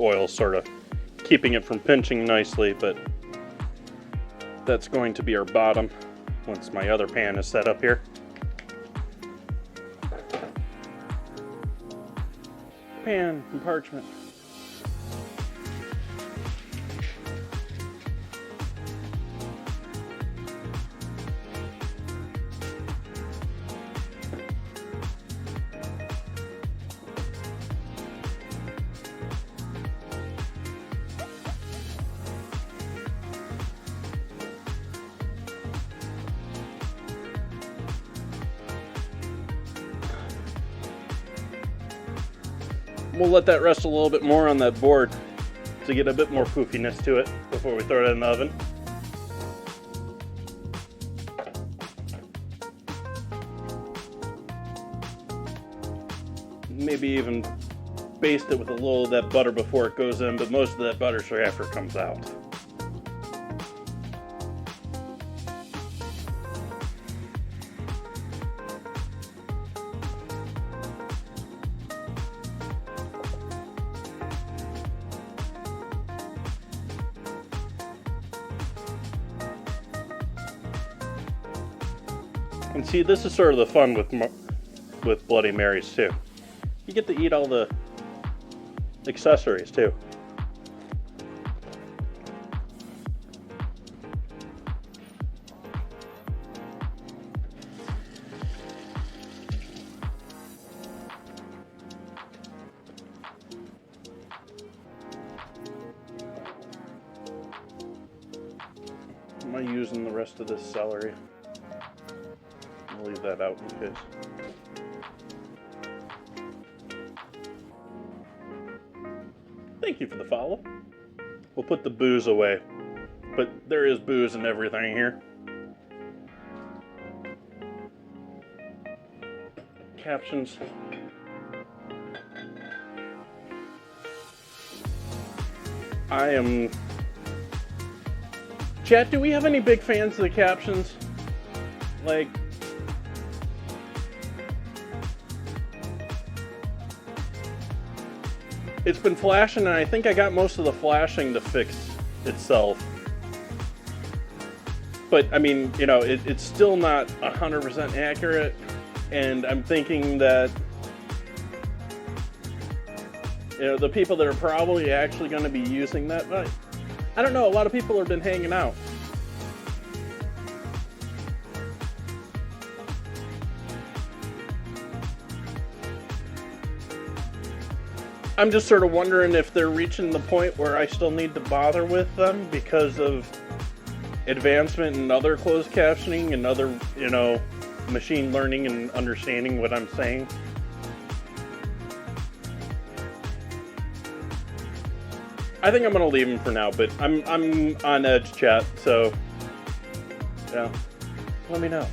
Oil sort of keeping it from pinching nicely, but that's going to be our bottom once my other pan is set up here. Pan and parchment. We'll let that rest a little bit more on that board to get a bit more poofiness to it before we throw it in the oven. Maybe even baste it with a little of that butter before it goes in, but most of that butter straight after it comes out. And see, this is sort of the fun with Bloody Marys too. You get to eat all the accessories too. Am I using the rest of this celery? I'll leave that out in case. Thank you for the follow. We'll put the booze away, but there is booze in everything here. Captions. Chat, do we have any big fans of the captions? Like, it's been flashing, and I think I got most of the flashing to fix itself. But, I mean, you know, it's still not 100% accurate, and I'm thinking that, you know, the people that are probably actually going to be using that, I don't know, a lot of people have been hanging out. I'm just sort of wondering if they're reaching the point where I still need to bother with them because of advancement in other closed captioning and other, you know, machine learning and understanding what I'm saying. I think I'm gonna leave them for now, but I'm on edge, chat. So, yeah, let me know.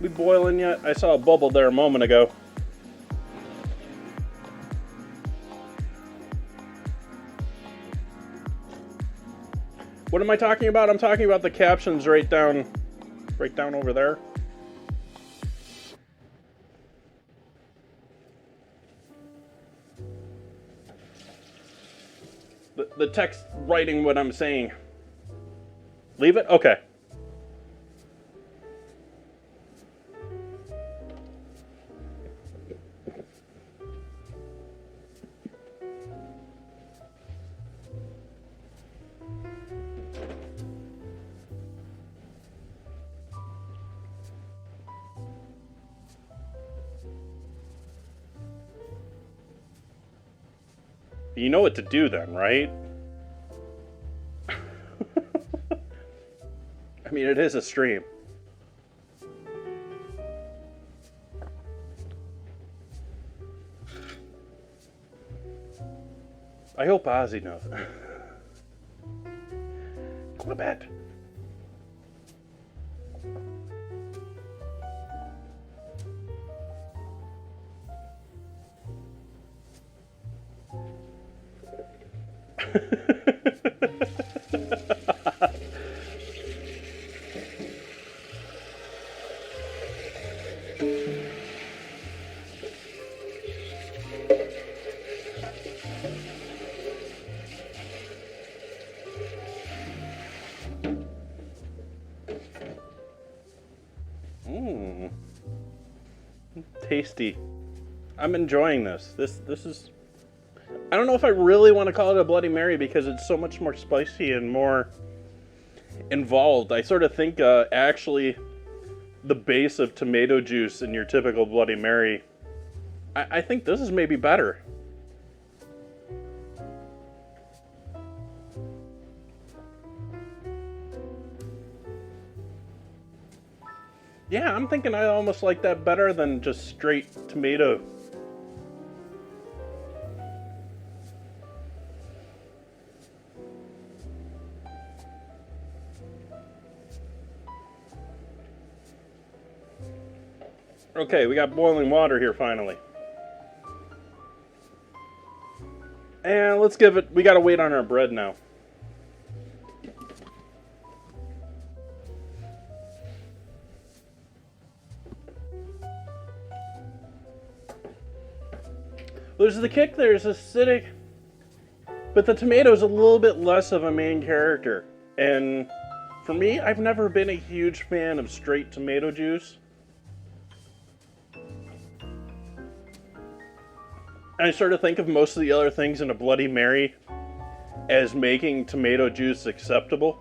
We boiling yet? I saw a bubble there a moment ago. What am I talking about? I'm talking about the captions right down over there. The text writing what I'm saying. Leave it? Okay. You know what to do then, right? I mean, it is a stream. I hope Ozzy knows. Go to bed. Mmm. Tasty. I'm enjoying this. This is... I don't know if I really want to call it a Bloody Mary because it's so much more spicy and more involved. I sort of think actually the base of tomato juice in your typical Bloody Mary, I think this is maybe better. Yeah, I'm thinking I almost like that better than just straight tomato. Okay, we got boiling water here finally. And let's give it, we gotta wait on our bread now. There's the kick, there's acidic, but the tomato's a little bit less of a main character. And for me, I've never been a huge fan of straight tomato juice. I sort of think of most of the other things in a Bloody Mary as making tomato juice acceptable.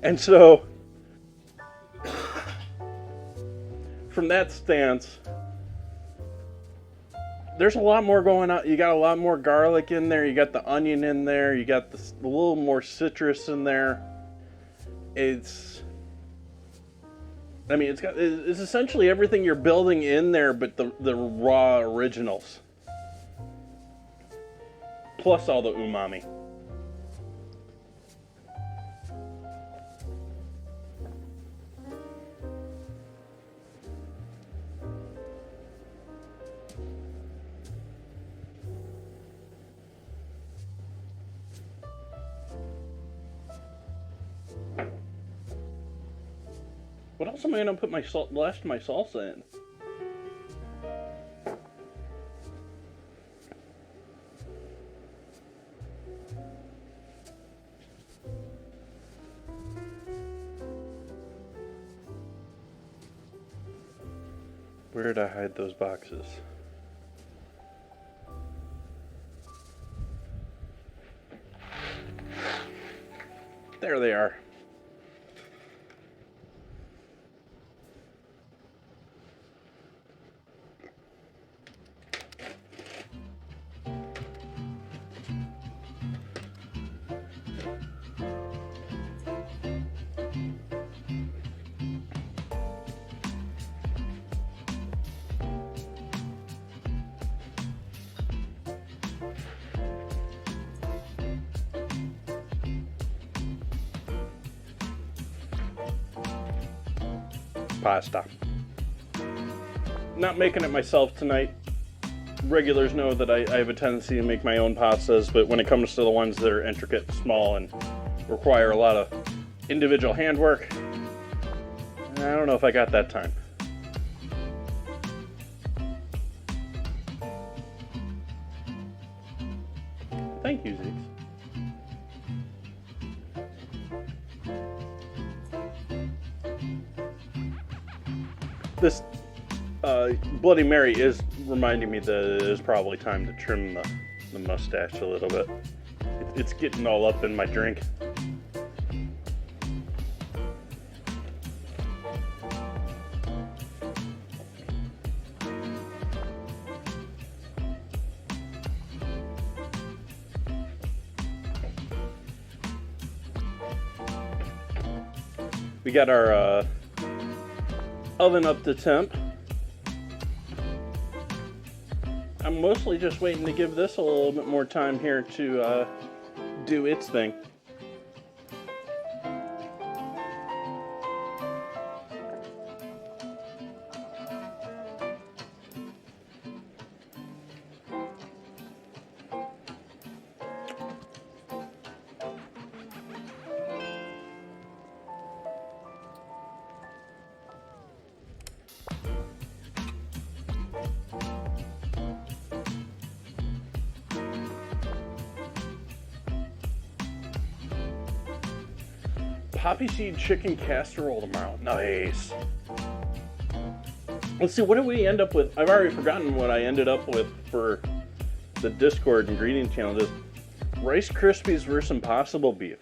And so, from that stance, there's a lot more going on. You got a lot more garlic in there. You got the onion in there. You got a little more citrus in there. It's essentially everything you're building in there, but the raw originals, plus all the umami. What else am I gonna put my last my salsa in? Where did I hide those boxes? There they are. Pasta. Not making it myself tonight. Regulars know that I have a tendency to make my own pastas, but when it comes to the ones that are intricate and small and require a lot of individual handwork, I don't know if I got that time. Thank you, Zeke. This Bloody Mary is reminding me that it is probably time to trim the mustache a little bit. It's getting all up in my drink. We got our oven up to temp. I'm mostly just waiting to give this a little bit more time here to do its thing. Poppy seed chicken casserole tomorrow. Nice. Let's see, what did we end up with? I've already forgotten what I ended up with for the Discord ingredient challenges. Rice Krispies versus Impossible Beef.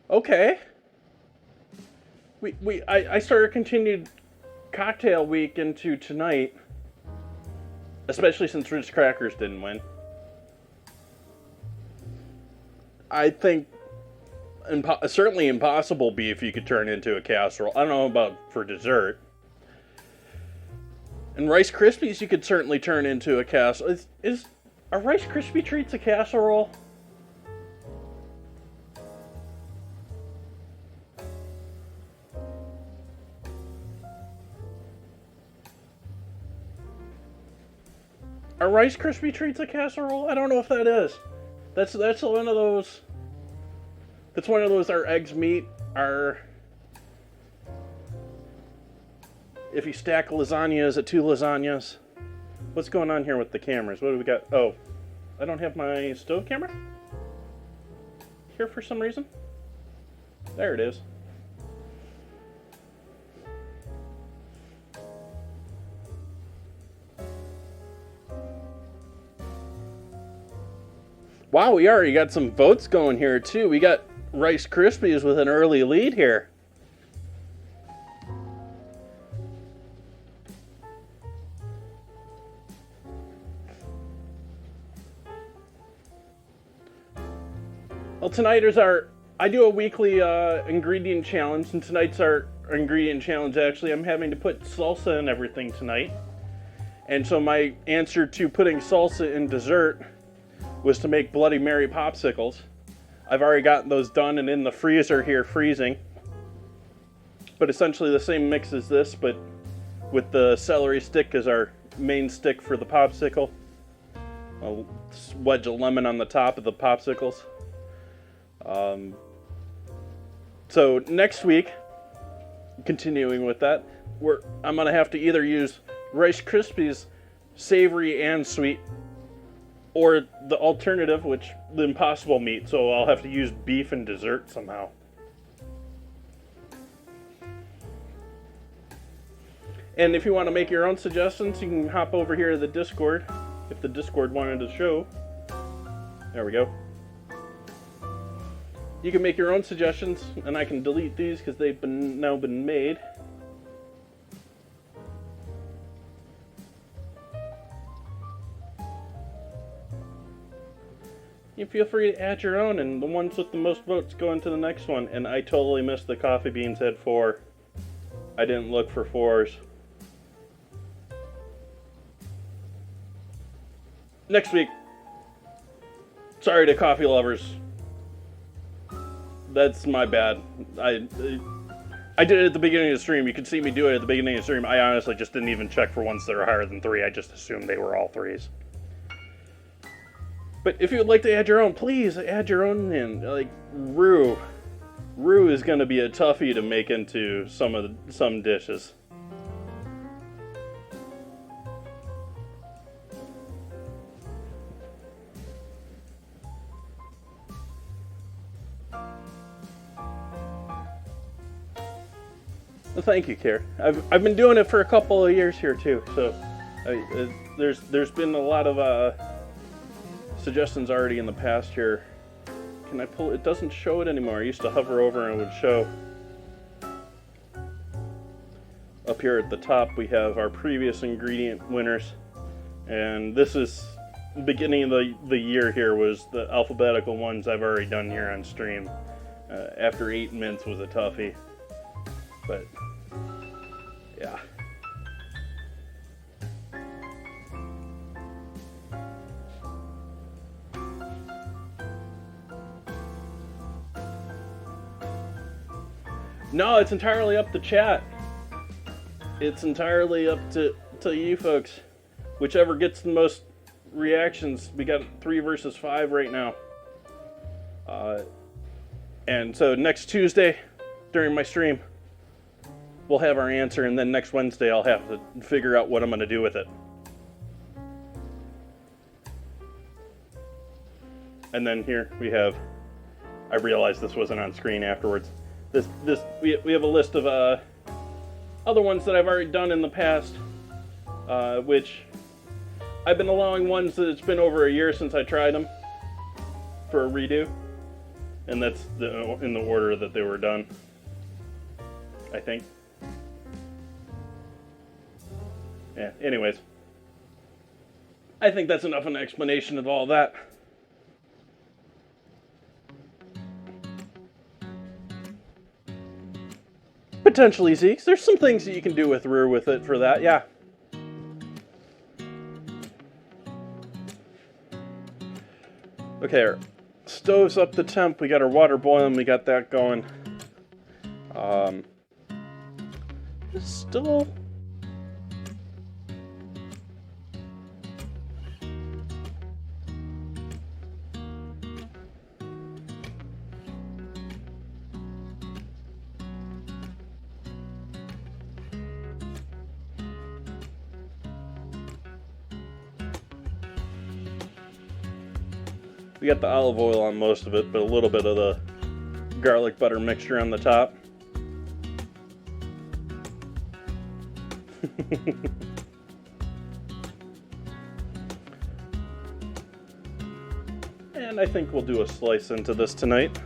Okay. I started continued cocktail week into tonight, especially since Ritz Crackers didn't win. I think certainly Impossible Beef you could turn into a casserole. I don't know about for dessert. And Rice Krispies you could certainly turn into a casserole. Is are Rice Krispie treats a casserole? Are Rice Krispie treats a casserole? I don't know if that is. That's one of those. That's one of those. Our eggs meet. Our if you stack lasagna, is it 2 lasagnas? What's going on here with the cameras? What do we got? Oh, I don't have my stove camera here for some reason. There it is. Wow, we already got some votes going here too. We got Rice Krispies with an early lead here. Well, tonight is I do a weekly ingredient challenge, and tonight's our ingredient challenge. Actually, I'm having to put salsa in everything tonight. And so my answer to putting salsa in dessert was to make Bloody Mary popsicles. I've already gotten those done and in the freezer here freezing. But essentially the same mix as this, but with the celery stick as our main stick for the popsicle. I'll wedge a lemon on the top of the popsicles. So next week, continuing with that, I'm gonna have to either use Rice Krispies savory and sweet, or the alternative, which the Impossible meat, so I'll have to use beef in dessert somehow. And if you want to make your own suggestions, you can hop over here to the Discord, if the Discord wanted to show. There we go. You can make your own suggestions, and I can delete these because they've now been made. You feel free to add your own, and the ones with the most votes go into the next one. And I totally missed the coffee beans had 4. I didn't look for 4s. Next week. Sorry to coffee lovers. That's my bad. I did it at the beginning of the stream. You could see me do it at the beginning of the stream. I honestly just didn't even check for ones that are higher than 3. I just assumed they were all 3s. But if you would like to add your own, please add your own in. Like roux. Roux is going to be a toughie to make into some dishes. Well, thank you, Care. I've been doing it for a couple of years here too, so there's been a lot of suggestions already in the past here. Can I pull? It doesn't show it anymore. I used to hover over and it would show. Up here at the top, we have our previous ingredient winners, and this is the beginning of the year. Here was the alphabetical ones I've already done here on stream. After 8 mints was a toughie, but yeah. No, it's entirely up to chat. It's entirely up to you folks. Whichever gets the most reactions. We got 3 versus 5 right now. And so next Tuesday, during my stream, we'll have our answer, and then next Wednesday I'll have to figure out what I'm going to do with it. And then here we have, I realized this wasn't on screen afterwards. We have a list of other ones that I've already done in the past, which I've been allowing ones that it's been over a year since I tried them for a redo, and that's in the order that they were done, I think. Yeah, anyways, I think that's enough of an explanation of all that. Potentially, Zeke. There's some things that you can do with Rue with it for that, yeah. Okay, our stove's up to temp. We got our water boiling. We got that going. Still. We got the olive oil on most of it, but a little bit of the garlic butter mixture on the top. And I think we'll do a slice into this tonight.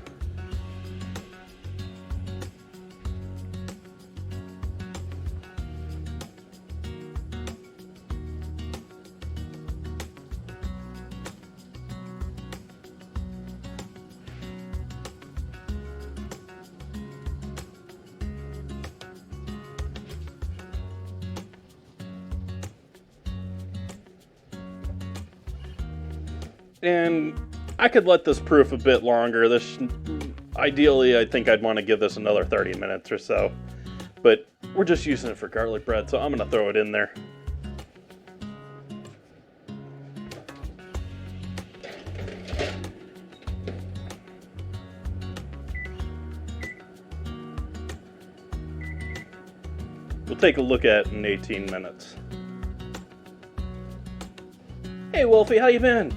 And I could let this proof a bit longer. Ideally, I think I'd want to give this another 30 minutes or so. But we're just using it for garlic bread, so I'm going to throw it in there. We'll take a look at it in 18 minutes. Hey, Wolfie, how you been?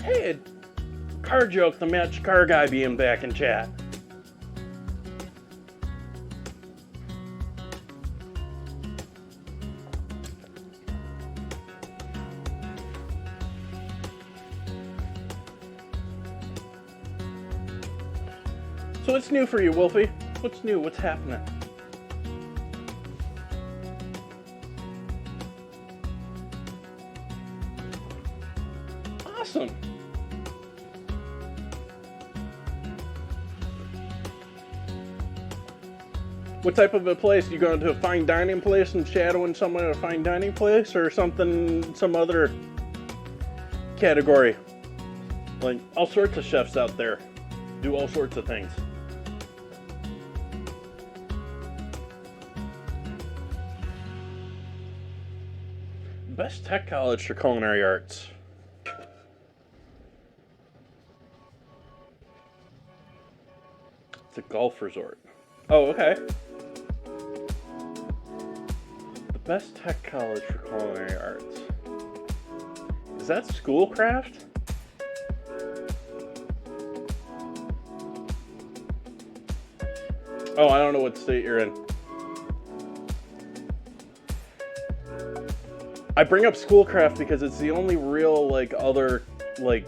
Hey, car joke to match car guy being back in chat. So what's new for you, Wolfie? What's new? What's happening? Awesome. What type of a place? You going to a fine dining place and shadowing someone at a fine dining place, or something, some other category? Like all sorts of chefs out there do all sorts of things. Best tech college for culinary arts. It's a golf resort. Oh, okay. The Best tech college for culinary arts. Is that Schoolcraft? Oh, I don't know what state you're in. I bring up Schoolcraft because it's the only real, like, other, like...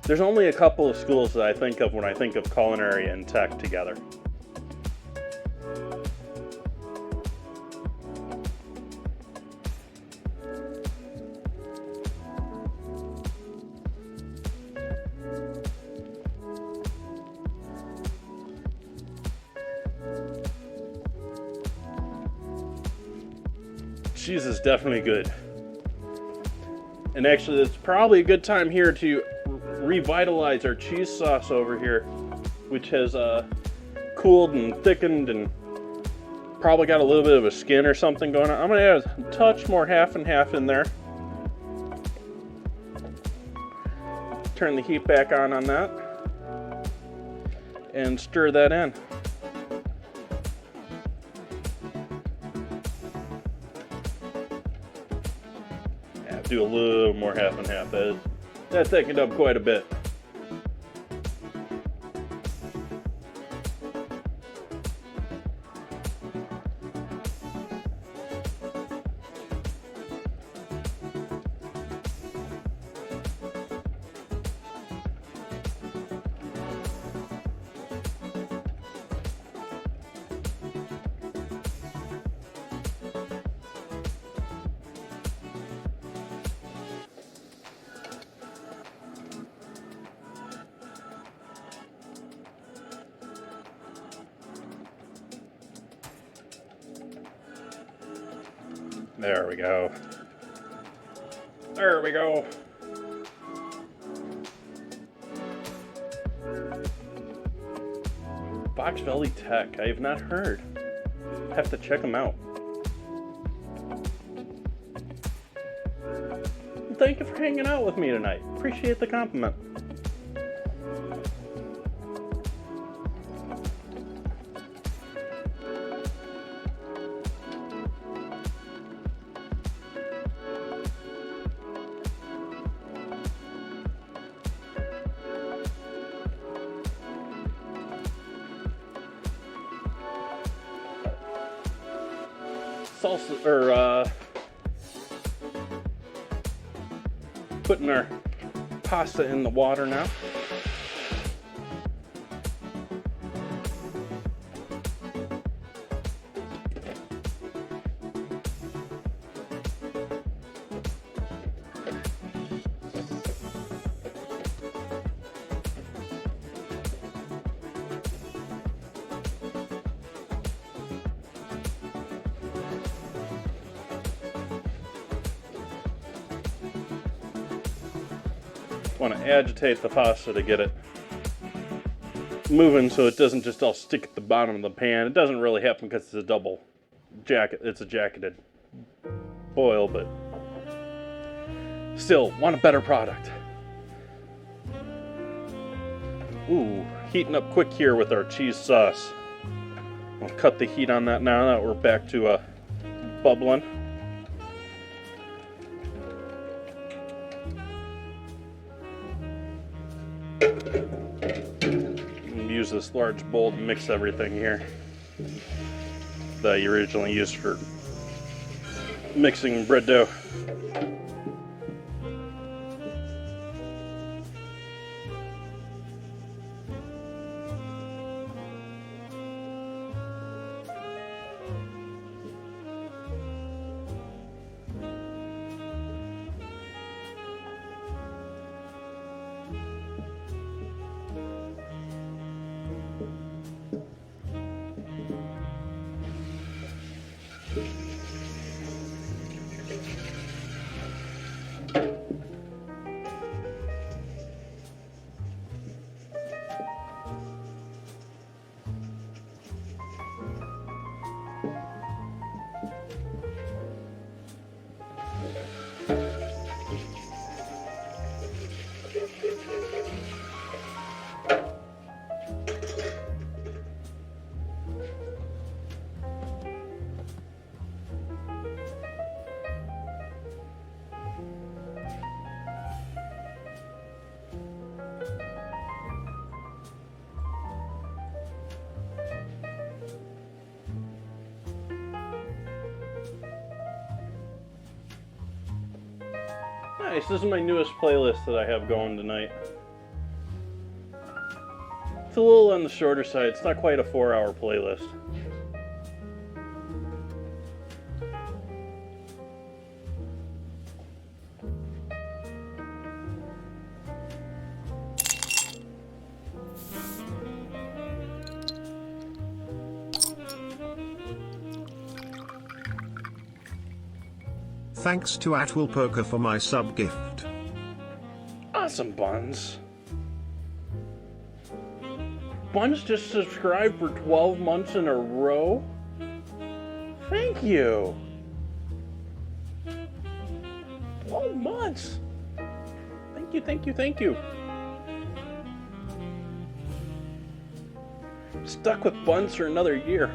There's only a couple of schools that I think of when I think of culinary and tech together. Cheese is definitely good. And actually, it's probably a good time here to revitalize our cheese sauce over here, which has cooled and thickened and probably got a little bit of a skin or something going on. I'm going to add a touch more half and half in there. Turn the heat back on that and stir that in. Do a little more half and half. That thickened up quite a bit. There we go. There we go. Fox Valley Tech. I have not heard. Have to check them out. Thank you for hanging out with me tonight. Appreciate the compliment. Salsa, or putting our pasta in the water now. Want to agitate the pasta to get it moving so it doesn't just all stick at the bottom of the pan. It doesn't really happen because it's a double jacket. It's a jacketed boil, but still want a better product. Ooh, heating up quick here with our cheese sauce. I'll cut the heat on that now that we're back to bubbling. Use this large bowl to mix everything here that you originally used for mixing bread dough. Nice, this is my newest playlist that I have going tonight. It's a little on the shorter side, it's not quite a 4-hour playlist. Thanks to Atwillpoker for my sub gift. Awesome, Buns. Buns just subscribed for 12 months in a row? Thank you. 12 months. Thank you, thank you, thank you. Stuck with Buns for another year.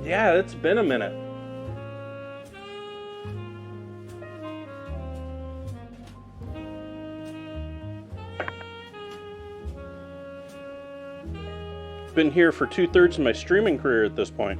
Yeah, it's been a minute. Been here for 2/3 of my streaming career at this point.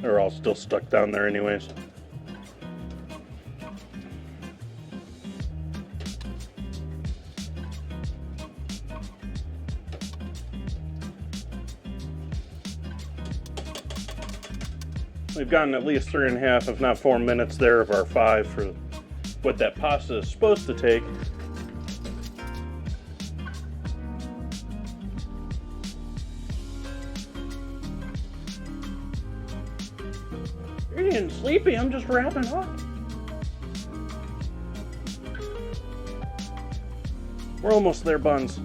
They're all still stuck down there anyways. We've gotten at least 3.5, if not 4 minutes there of our 5 for what that pasta is supposed to take. You're getting sleepy, I'm just wrapping up. We're almost there, Buns.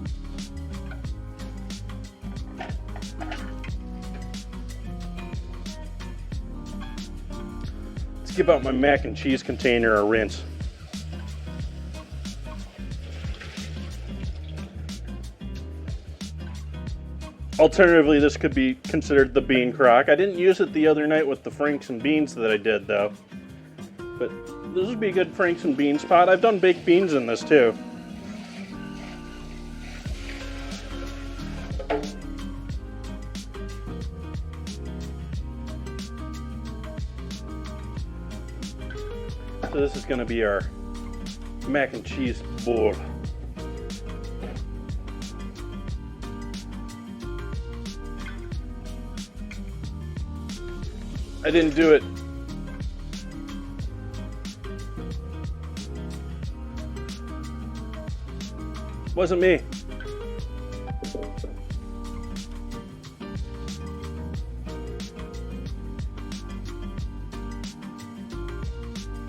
Let's give out my mac and cheese container a rinse. Alternatively, this could be considered the bean crock. I didn't use it the other night with the franks and beans that I did, though. But this would be a good franks and beans pot. I've done baked beans in this, too. So this is going to be our mac and cheese bowl. I didn't do it. Wasn't me.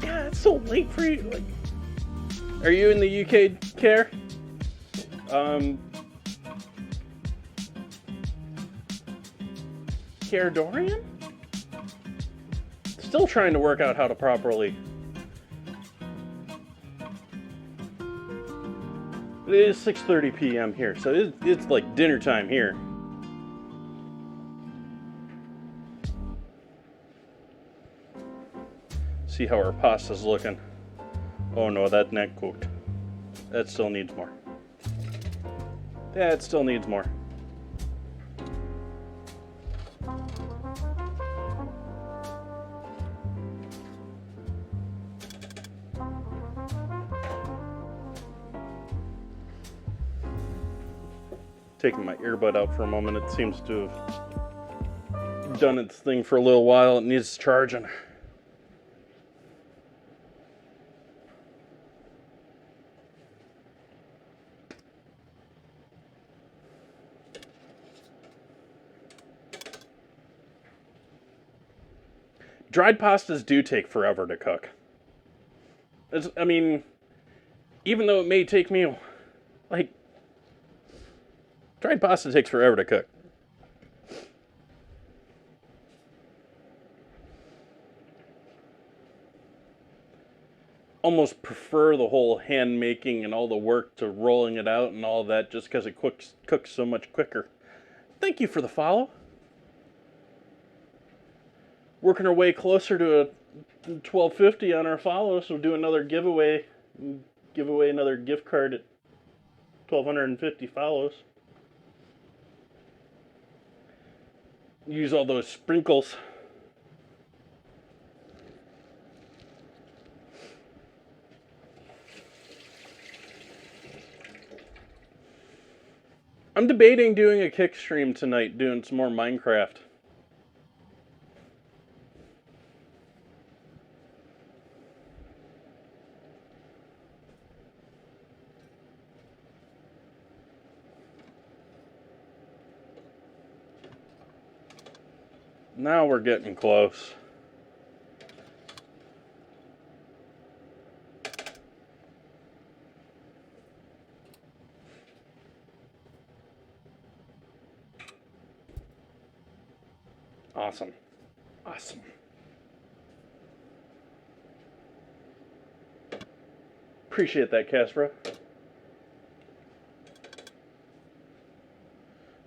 Yeah, it's so late for you. Like, are you in the UK, Care? Care Dorian? Still trying to work out how to properly. It is 6:30 p.m. here, so it's like dinner time here. See how our pasta's looking. Oh no, that's not cooked. That still needs more. Yeah, it still needs more. taking my earbud out for a moment. It seems to have done its thing for a little while. It needs charging. Dried pastas do take forever to cook. I mean, even though it may take me, like, dried pasta takes forever to cook. Almost prefer the whole hand making and all the work to rolling it out and all that just because it cooks so much quicker. Thank you for the follow. Working our way closer to a 1250 on our follow, so we'll do another giveaway. Give away another gift card at 1250 follows. Use all those sprinkles. I'm debating doing a kick stream tonight, doing some more Minecraft. Now we're getting close. Awesome. Awesome. Appreciate that, Casper.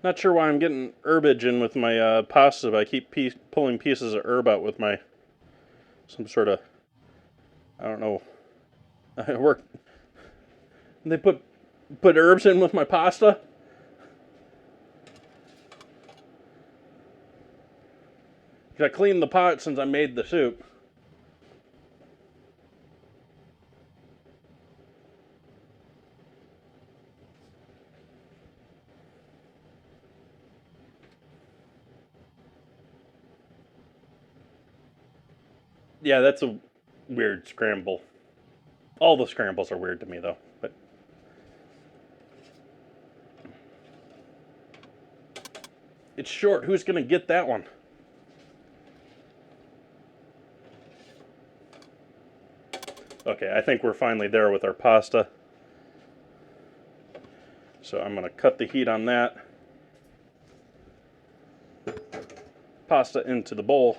Not sure why I'm getting herbage in with my pasta, but I keep pulling pieces of herb out with my some sort of, I don't know. I work. They put herbs in with my pasta. I cleaned the pot since I made the soup. Yeah, that's a weird scramble. All the scrambles are weird to me, though. But it's short. Who's gonna get that one? Okay, I think we're finally there with our pasta. So I'm gonna cut the heat on that. Pasta into the bowl.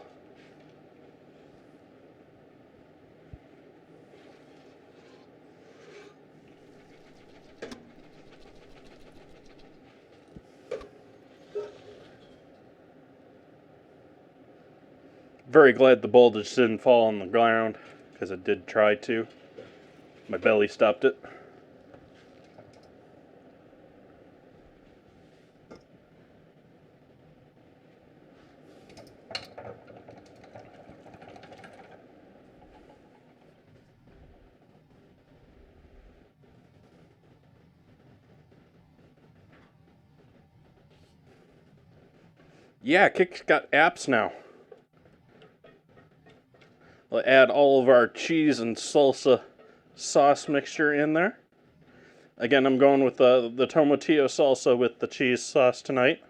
Very glad the bowl just didn't fall on the ground, because it did try to. My belly stopped it. Yeah, Kick's got apps now. We'll add all of our cheese and salsa sauce mixture in there. Again, I'm going with the tomatillo salsa with the cheese sauce tonight.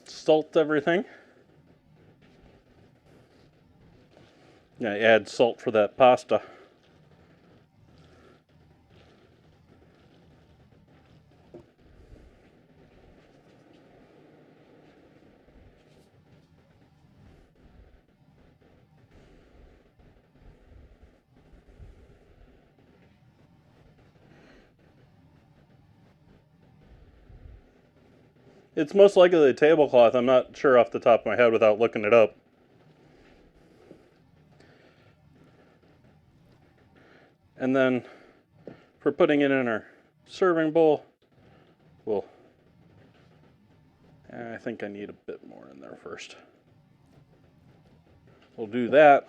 Salt everything. I add salt for that pasta. It's most likely a tablecloth. I'm not sure off the top of my head without looking it up. And then for putting it in our serving bowl, I think I need a bit more in there first. We'll do that.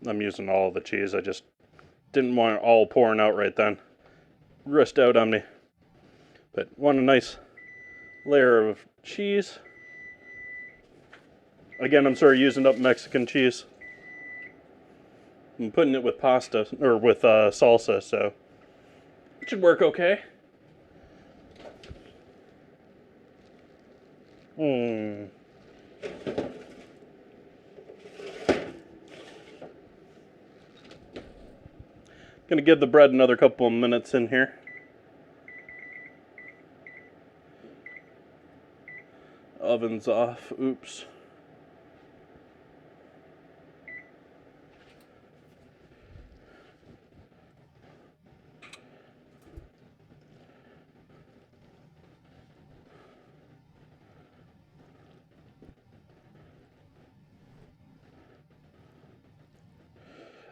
I'm using all of the cheese. I just didn't want it all pouring out right then. Rust out on me. But want a nice layer of cheese. Again, I'm sort of using up Mexican cheese. I'm putting it with pasta, or with salsa, so it should work okay. Gonna give the bread another couple of minutes in here. Oven's off. Oops.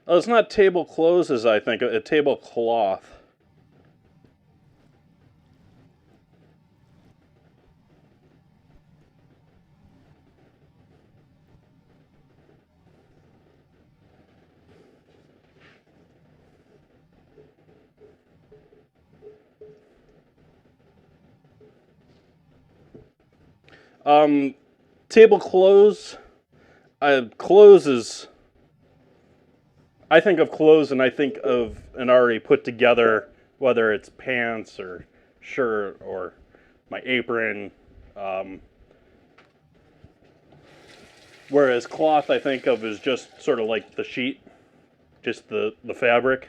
Oh, it's not table closes, I think, a tablecloth. Table close. Closes. I think of clothes and I think of an already put together, whether it's pants or shirt or my apron. Whereas cloth I think of as just sort of like the sheet, just the fabric.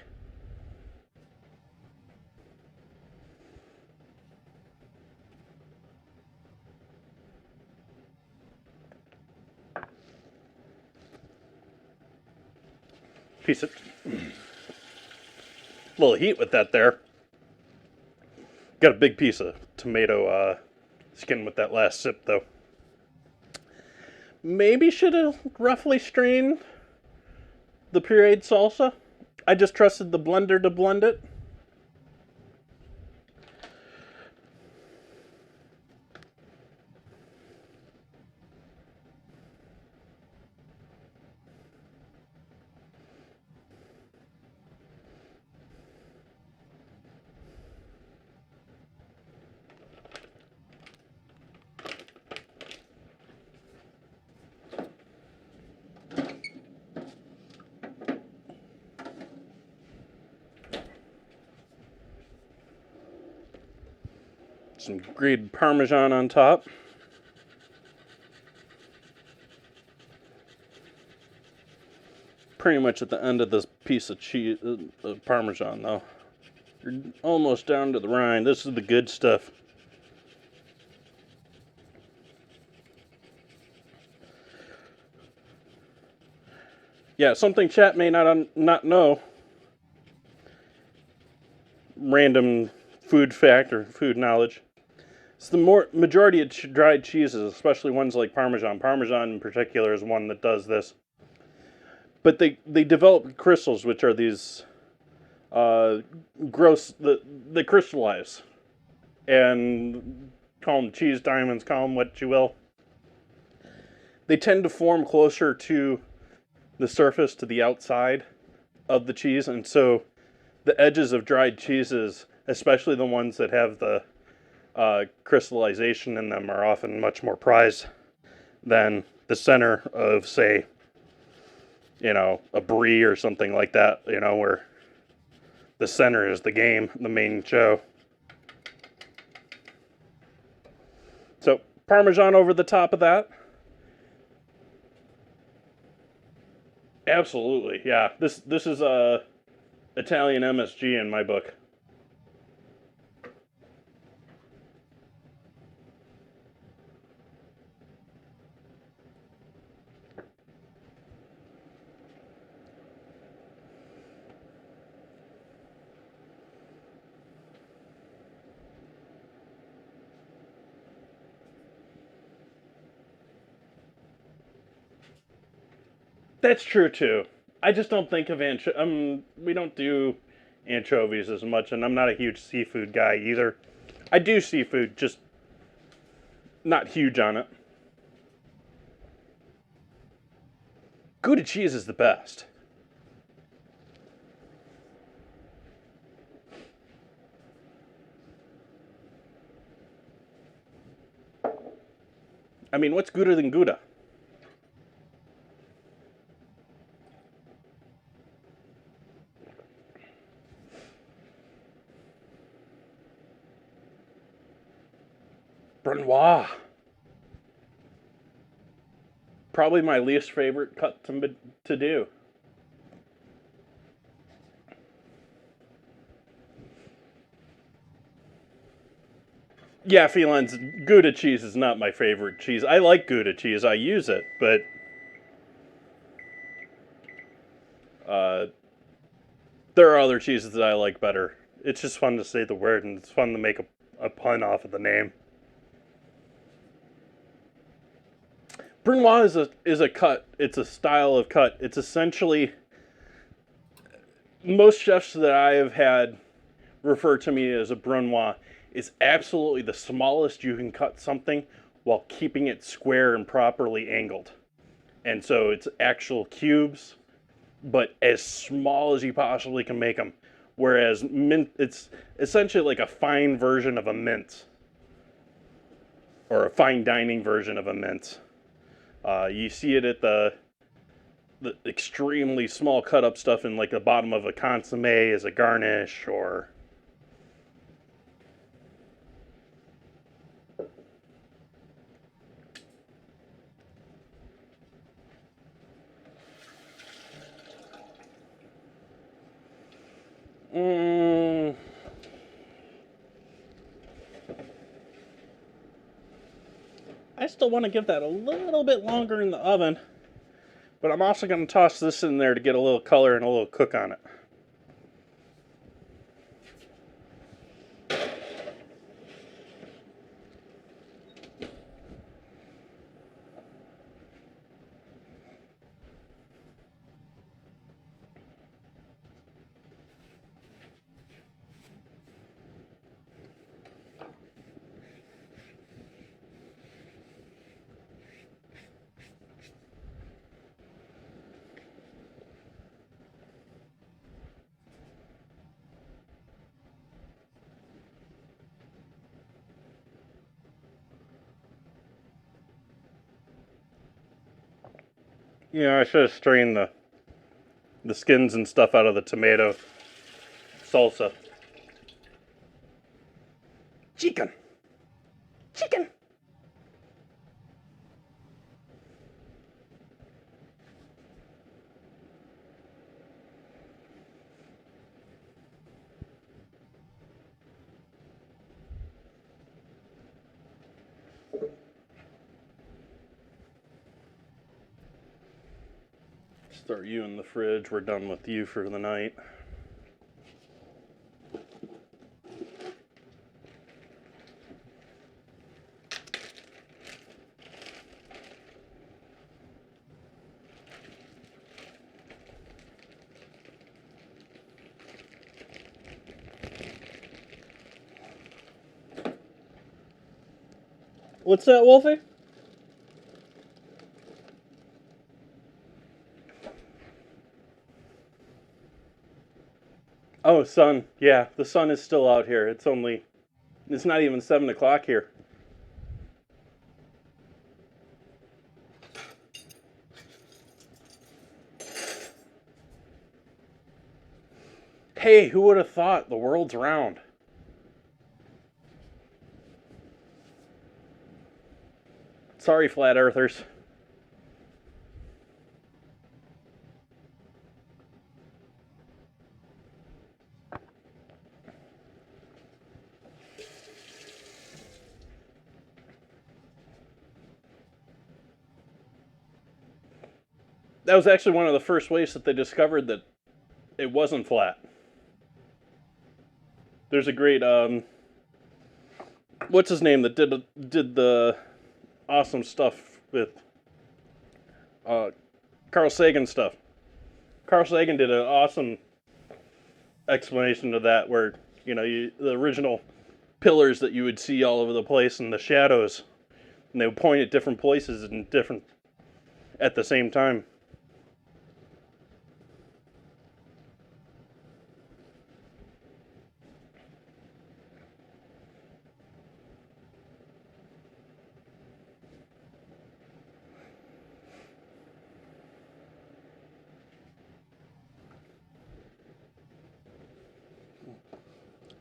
Piece of little heat with that there. Got a big piece of tomato skin with that last sip though. Maybe should have roughly strained the pureed salsa. I just trusted the blender to blend it. Some grated Parmesan on top. Pretty much at the end of this piece of cheese, Parmesan though. You're almost down to the rind. This is the good stuff. Yeah, something chat may not know. Random food fact or food knowledge. It's the majority of dried cheeses, especially ones like Parmesan. Parmesan in particular is one that does this. But they develop crystals, which are these gross, they crystallize. And call them cheese diamonds, call them what you will. They tend to form closer to the surface, to the outside of the cheese. And so the edges of dried cheeses, especially the ones that have the crystallization in them, are often much more prized than the center of, say, you know, a brie or something like that, you know, where the center is the game, the main show. So Parmesan over the top of that. Absolutely, yeah. This is a Italian MSG in my book. That's true too. I just don't think of we don't do anchovies as much, and I'm not a huge seafood guy either. I do seafood, just not huge on it. Gouda cheese is the best. I mean, what's gooder than Gouda? Brunoise. Probably my least favorite cut to do. Yeah, felines. Gouda cheese is not my favorite cheese. I like Gouda cheese. I use it, but there are other cheeses that I like better. It's just fun to say the word, and it's fun to make a pun off of the name. Brunoise is a cut. It's a style of cut. It's essentially, most chefs that I have had refer to me as a brunoise is absolutely the smallest you can cut something while keeping it square and properly angled. And so it's actual cubes, but as small as you possibly can make them. Whereas mint, it's essentially like a fine version of a mint, or a fine dining version of a mint. You see it at the extremely small cut up stuff in like the bottom of a consomme as a garnish, or I still want to give that a little bit longer in the oven, but I'm also going to toss this in there to get a little color and a little cook on it. You know, I should have strained the skins and stuff out of the tomato salsa. Chicken. Chicken. Start you in the fridge. We're done with you for the night. What's that, Wolfie? Oh, sun. Yeah, the sun is still out here. It's not even 7 o'clock here. Hey, who would have thought the world's round? Sorry, flat earthers. That was actually one of the first ways that they discovered that it wasn't flat. There's a great what's his name that did the awesome stuff with Carl Sagan stuff. Carl Sagan did an awesome explanation of that, where the original pillars that you would see all over the place and the shadows, and they would point at different places and different at the same time.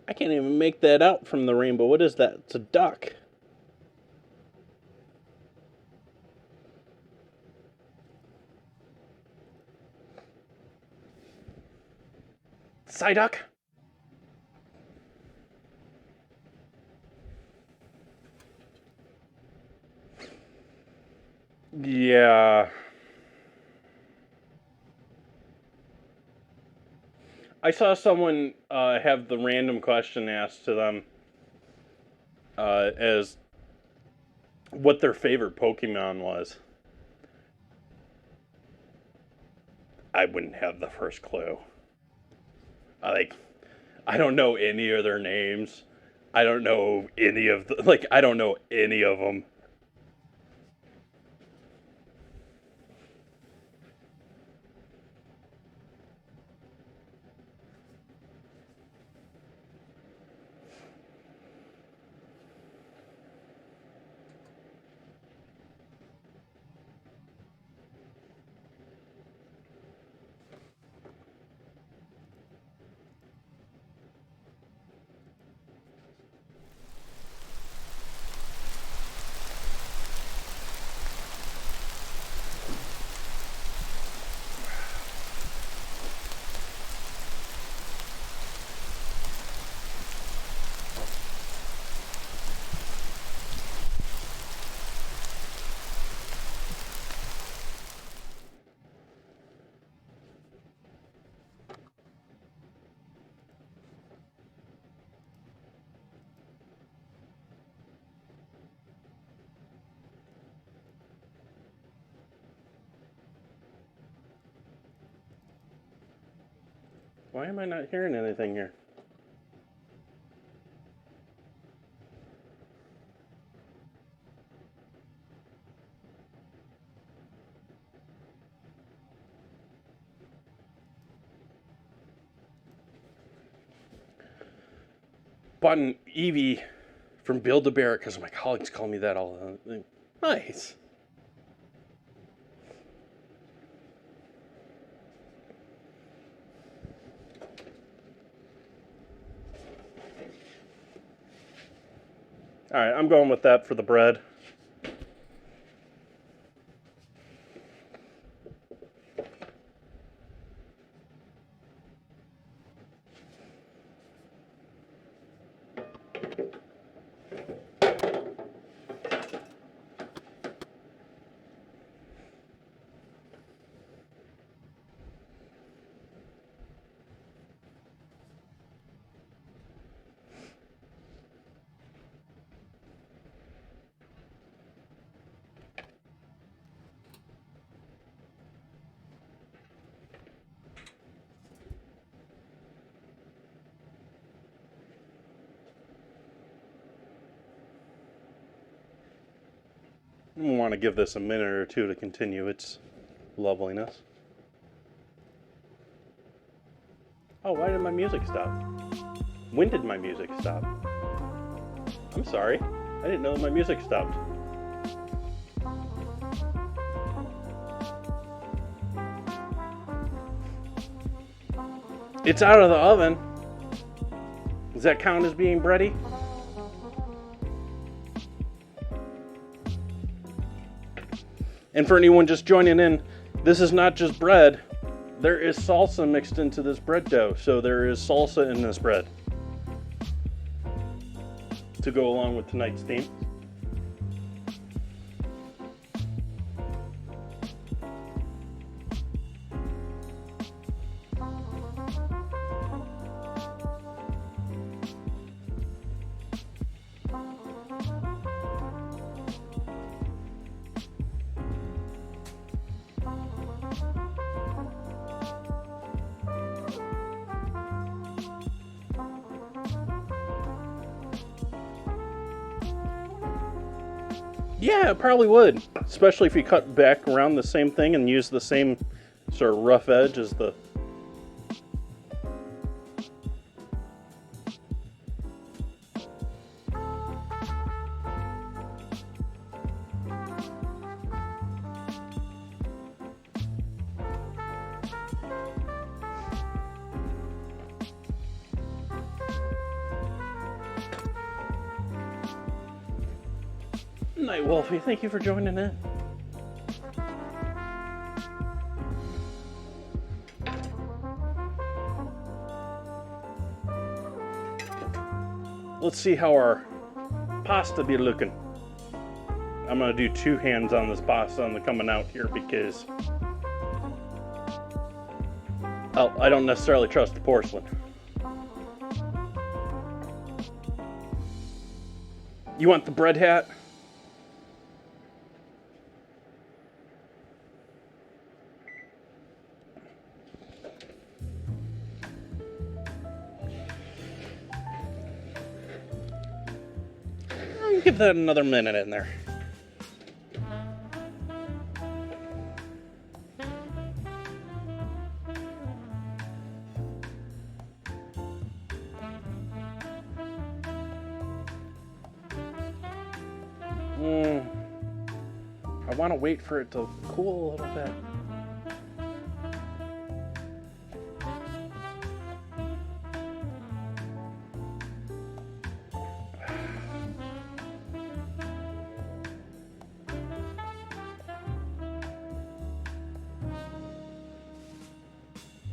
I can't even make that out from the rainbow. What is that? It's a duck. Psyduck? Yeah. I saw someone have the random question asked to them as what their favorite Pokemon was. I wouldn't have the first clue. I don't know any of their names. I don't know any of I don't know any of them. Why am I not hearing anything here? Bought an Eevee from Build-A-Bear because my colleagues call me that all the time. Nice. All right, I'm going with that for the bread. I want to give this a minute or two to continue its loveliness. Oh, why did my music stop? When did my music stop? I'm sorry. I didn't know my music stopped. It's out of the oven. Does that count as being bready? And for anyone just joining in, this is not just bread. There is salsa mixed into this bread dough. So there is salsa in this bread to go along with tonight's theme. Yeah, it probably would. Especially if you cut back around the same thing and use the same sort of rough edge as the... Night Wolfie, thank you for joining in. Let's see how our pasta be looking. I'm gonna do two hands on this pasta on the coming out here because I don't necessarily trust the porcelain. You want the bread hat? Give that another minute in there. I want to wait for it to cool a little bit.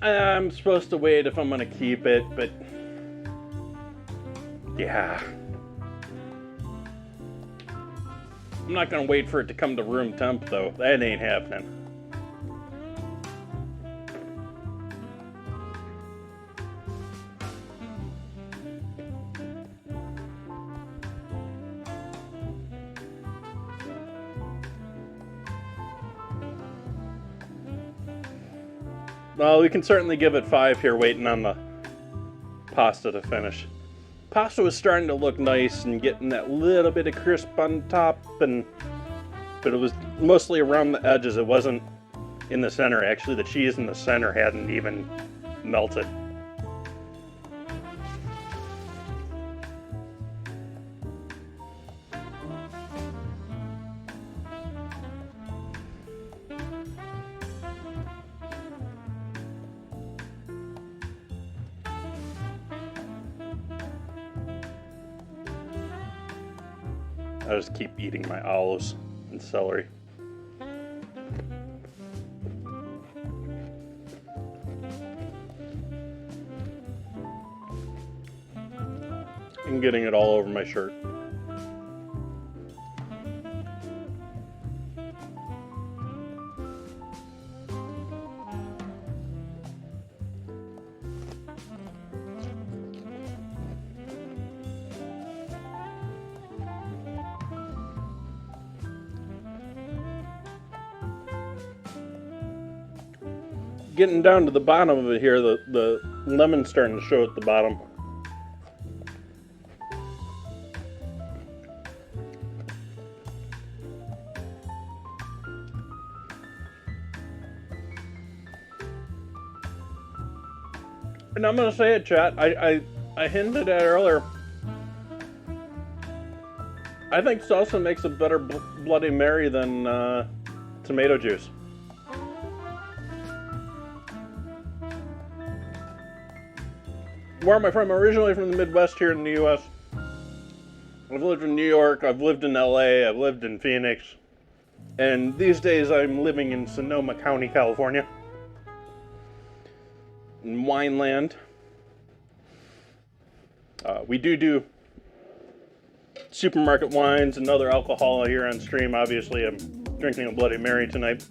I'm supposed to wait if I'm gonna keep it, but yeah. I'm not gonna wait for it to come to room temp though. That ain't happening. Well, we can certainly give it 5 here, waiting on the pasta to finish. Pasta was starting to look nice and getting that little bit of crisp on top, but it was mostly around the edges. It wasn't in the center. Actually, the cheese in the center hadn't even melted. I just keep eating my olives and celery. I'm getting it all over my shirt. Getting down to the bottom of it here, the lemon's starting to show at the bottom. And I'm gonna say it, chat. I hinted at earlier. I think salsa makes a better Bloody Mary than tomato juice. Where am I from? I'm originally from the Midwest here in the U.S. I've lived in New York, I've lived in L.A., I've lived in Phoenix, and these days I'm living in Sonoma County, California, in Wineland. We do supermarket wines and other alcohol here on stream. Obviously, I'm drinking a Bloody Mary tonight.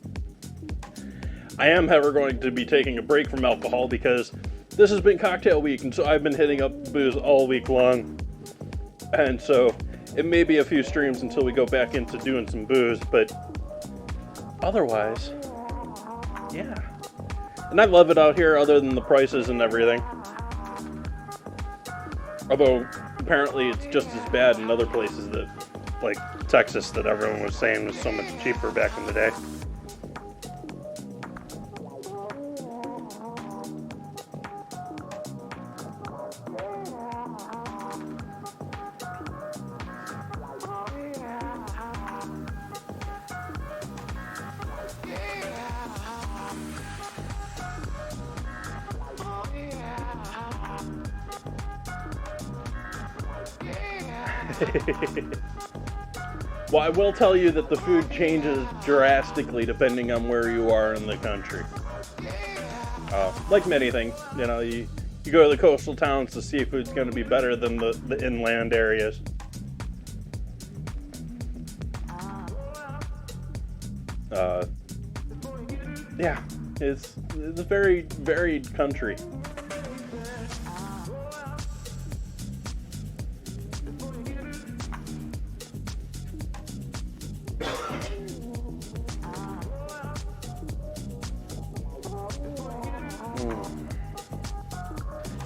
I am, however, going to be taking a break from alcohol because this has been cocktail week, and so I've been hitting up booze all week long. And so it may be a few streams until we go back into doing some booze, but otherwise, yeah. And I love it out here other than the prices and everything. Although, apparently it's just as bad in other places that, like Texas, that everyone was saying was so much cheaper back in the day. Well, I will tell you that the food changes drastically depending on where you are in the country. Like many things, you know, you go to the coastal towns, the seafood's going to be better than the inland areas. Yeah, it's a very varied country.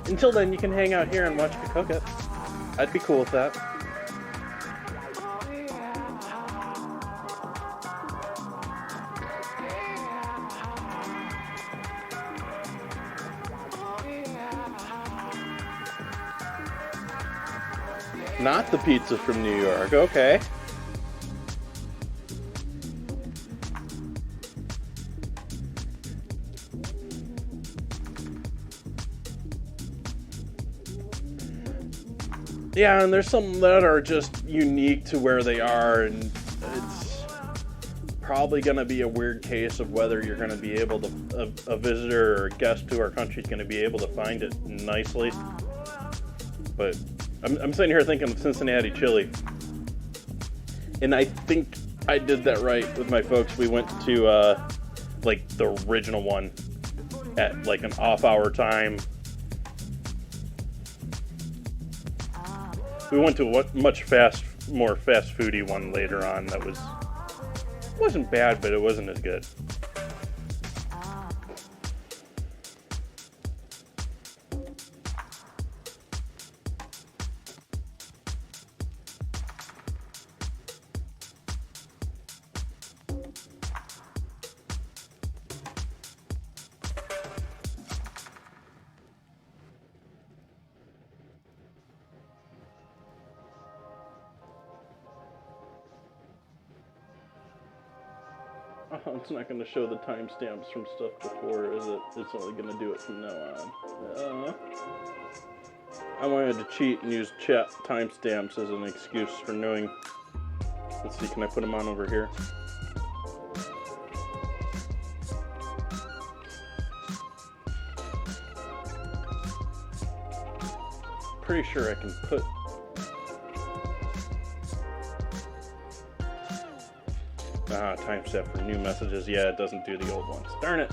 Until then, you can hang out here and watch me cook it. I'd be cool with that. Not the pizza from New York, okay. Yeah, and there's some that are just unique to where they are, and it's probably going to be a weird case of whether you're going to be able to, a visitor or a guest to our country is going to be able to find it nicely. But I'm sitting here thinking of Cincinnati chili, and I think I did that right with my folks. We went to like the original one at like an off-hour time. We went to a much more fast foody one later on that wasn't bad, but it wasn't as good. Oh, it's not going to show the timestamps from stuff before, is it? It's only going to do it from now on. I wanted to cheat and use chat timestamps as an excuse for knowing. Let's see, can I put them on over here? Pretty sure I can put... timestamp for new messages. Yeah, it doesn't do the old ones. Darn it.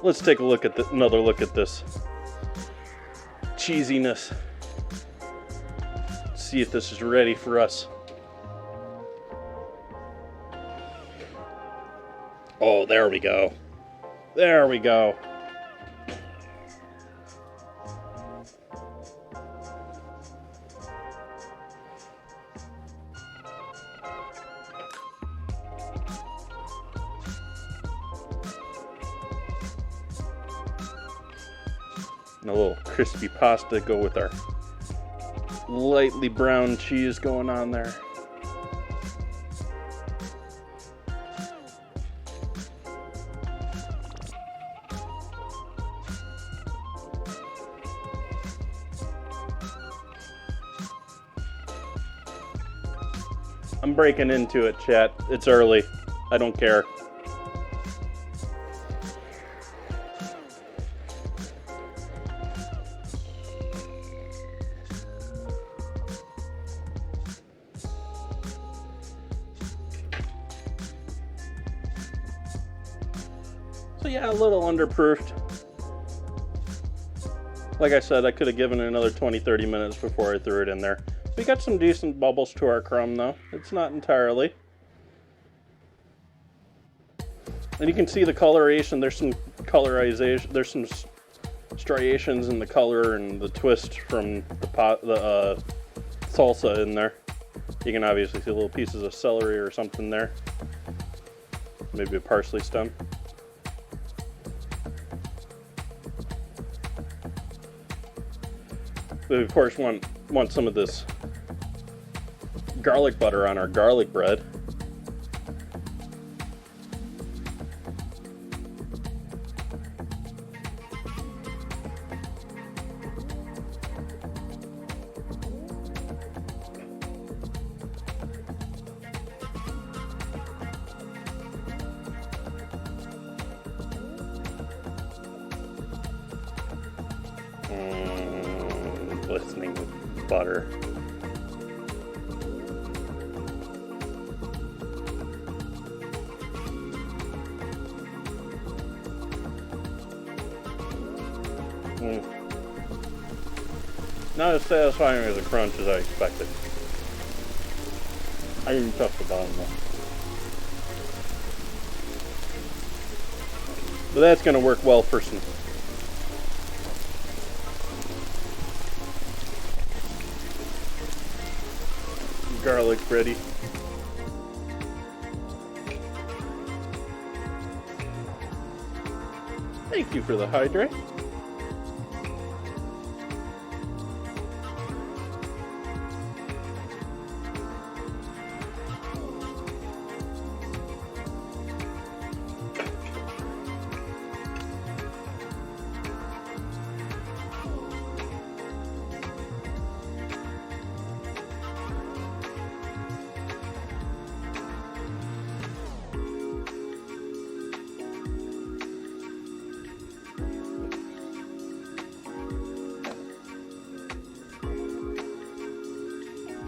Let's take a look at another look at this cheesiness. See if this is ready for us. Oh, there we go. There we go. And a little crispy pasta go with our lightly brown cheese going on there. I'm breaking into it, chat. It's early. I don't care. So yeah, a little underproofed. Like I said, I could have given it another 20-30 minutes before I threw it in there. We got some decent bubbles to our crumb though. It's not entirely. And you can see the coloration. There's some colorization. There's some striations in the color and the twist from the salsa in there. You can obviously see little pieces of celery or something there. Maybe a parsley stem. We of course want some of this garlic butter on our garlic bread. Glistening with butter. Not as satisfying as a crunch as I expected. I didn't touch the bottom though. But that's going to work well for some garlic bready. Thank you for the hydrate.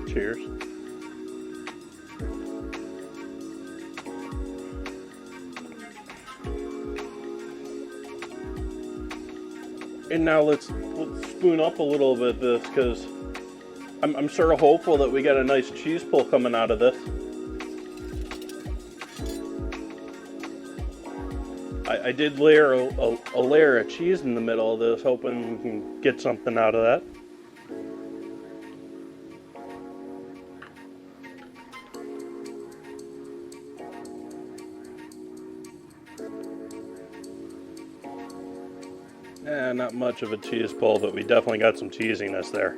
Cheers. And now let's spoon up a little bit this, because I'm sort of hopeful that we got a nice cheese pull coming out of this. I did layer a layer of cheese in the middle of this, hoping we can get something out of that. Not much of a cheese pull, but we definitely got some cheesiness there.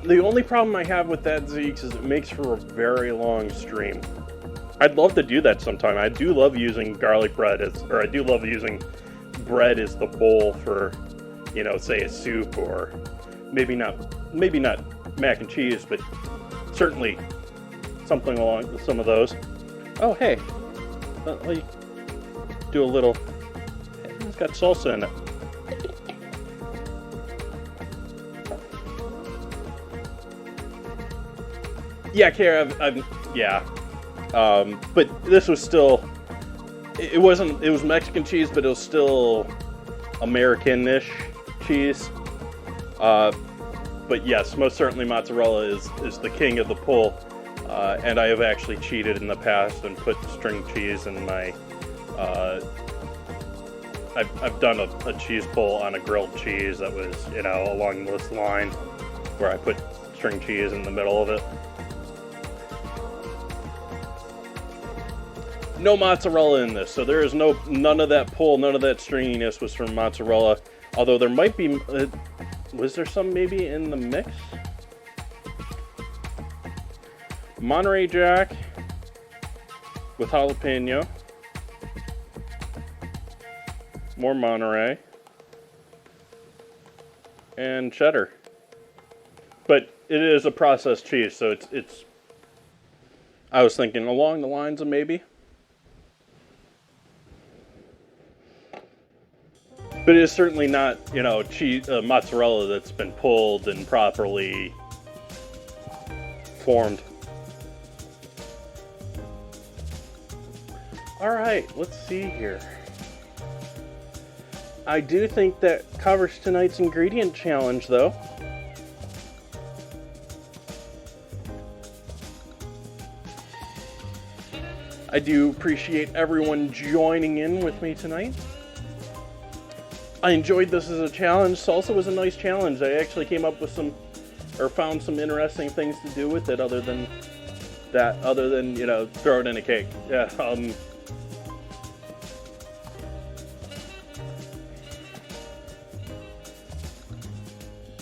The only problem I have with that, Zeeks, is it makes for a very long stream. I'd love to do that sometime. I do love using garlic bread I do love using bread as the bowl for, you know, say a soup, or maybe not mac and cheese, but certainly something along some of those. Oh, hey, let me do a little. It's got salsa in it. Yeah, Kara, yeah. But this was still, it was Mexican cheese, but it was still American-ish cheese. But yes, most certainly mozzarella is the king of the pull. And I have actually cheated in the past and put string cheese in my, I've done a cheese pull on a grilled cheese that was, you know, along this line, where I put string cheese in the middle of it. No mozzarella in this, so there is none of that pull, none of that stringiness was from mozzarella. Although there might be, was there some maybe in the mix? Monterey Jack with jalapeno. More Monterey. And cheddar. But it is a processed cheese, so it's I was thinking along the lines of maybe. But it is certainly not, you know, cheese, mozzarella that's been pulled and properly formed. Alright, let's see here. I do think that covers tonight's ingredient challenge, though. I do appreciate everyone joining in with me tonight. I enjoyed this as a challenge. Salsa was a nice challenge. I actually came up with found some interesting things to do with it other than, you know, throw it in a cake. Yeah,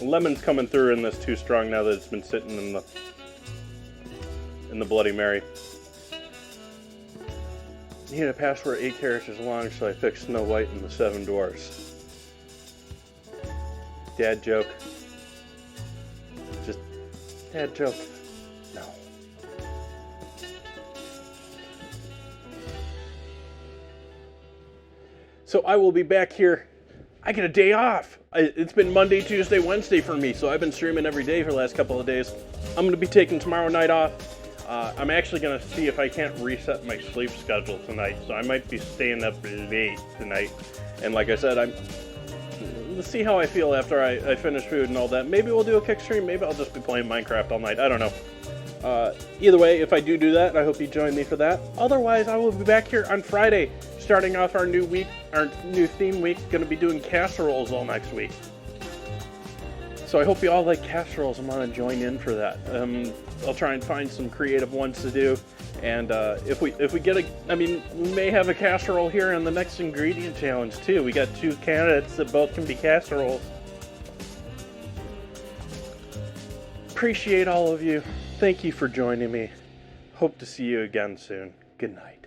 lemon's coming through in this too strong now that it's been sitting in the Bloody Mary. Need a password 8 characters long, so I fixed Snow White and the 7 Dwarfs. Dad joke. Just dad joke. No. So I will be back here. I get a day off. It's been Monday, Tuesday, Wednesday for me, so I've been streaming every day for the last couple of days. I'm going to be taking tomorrow night off. I'm actually going to see if I can't reset my sleep schedule tonight, so I might be staying up late tonight. And like I said, let's see how I feel after I finish food and all that. Maybe we'll do a kick stream. Maybe I'll just be playing Minecraft all night. I don't know. Either way, if I do that, I hope you join me for that. Otherwise, I will be back here on Friday, starting off our new week, our new theme week. Going to be doing casseroles all next week. So I hope you all like casseroles and want to join in for that. I'll try and find some creative ones to do. And if we get we may have a casserole here on the next ingredient challenge too. We got 2 candidates that both can be casseroles. Appreciate all of you. Thank you for joining me. Hope to see you again soon. Good night.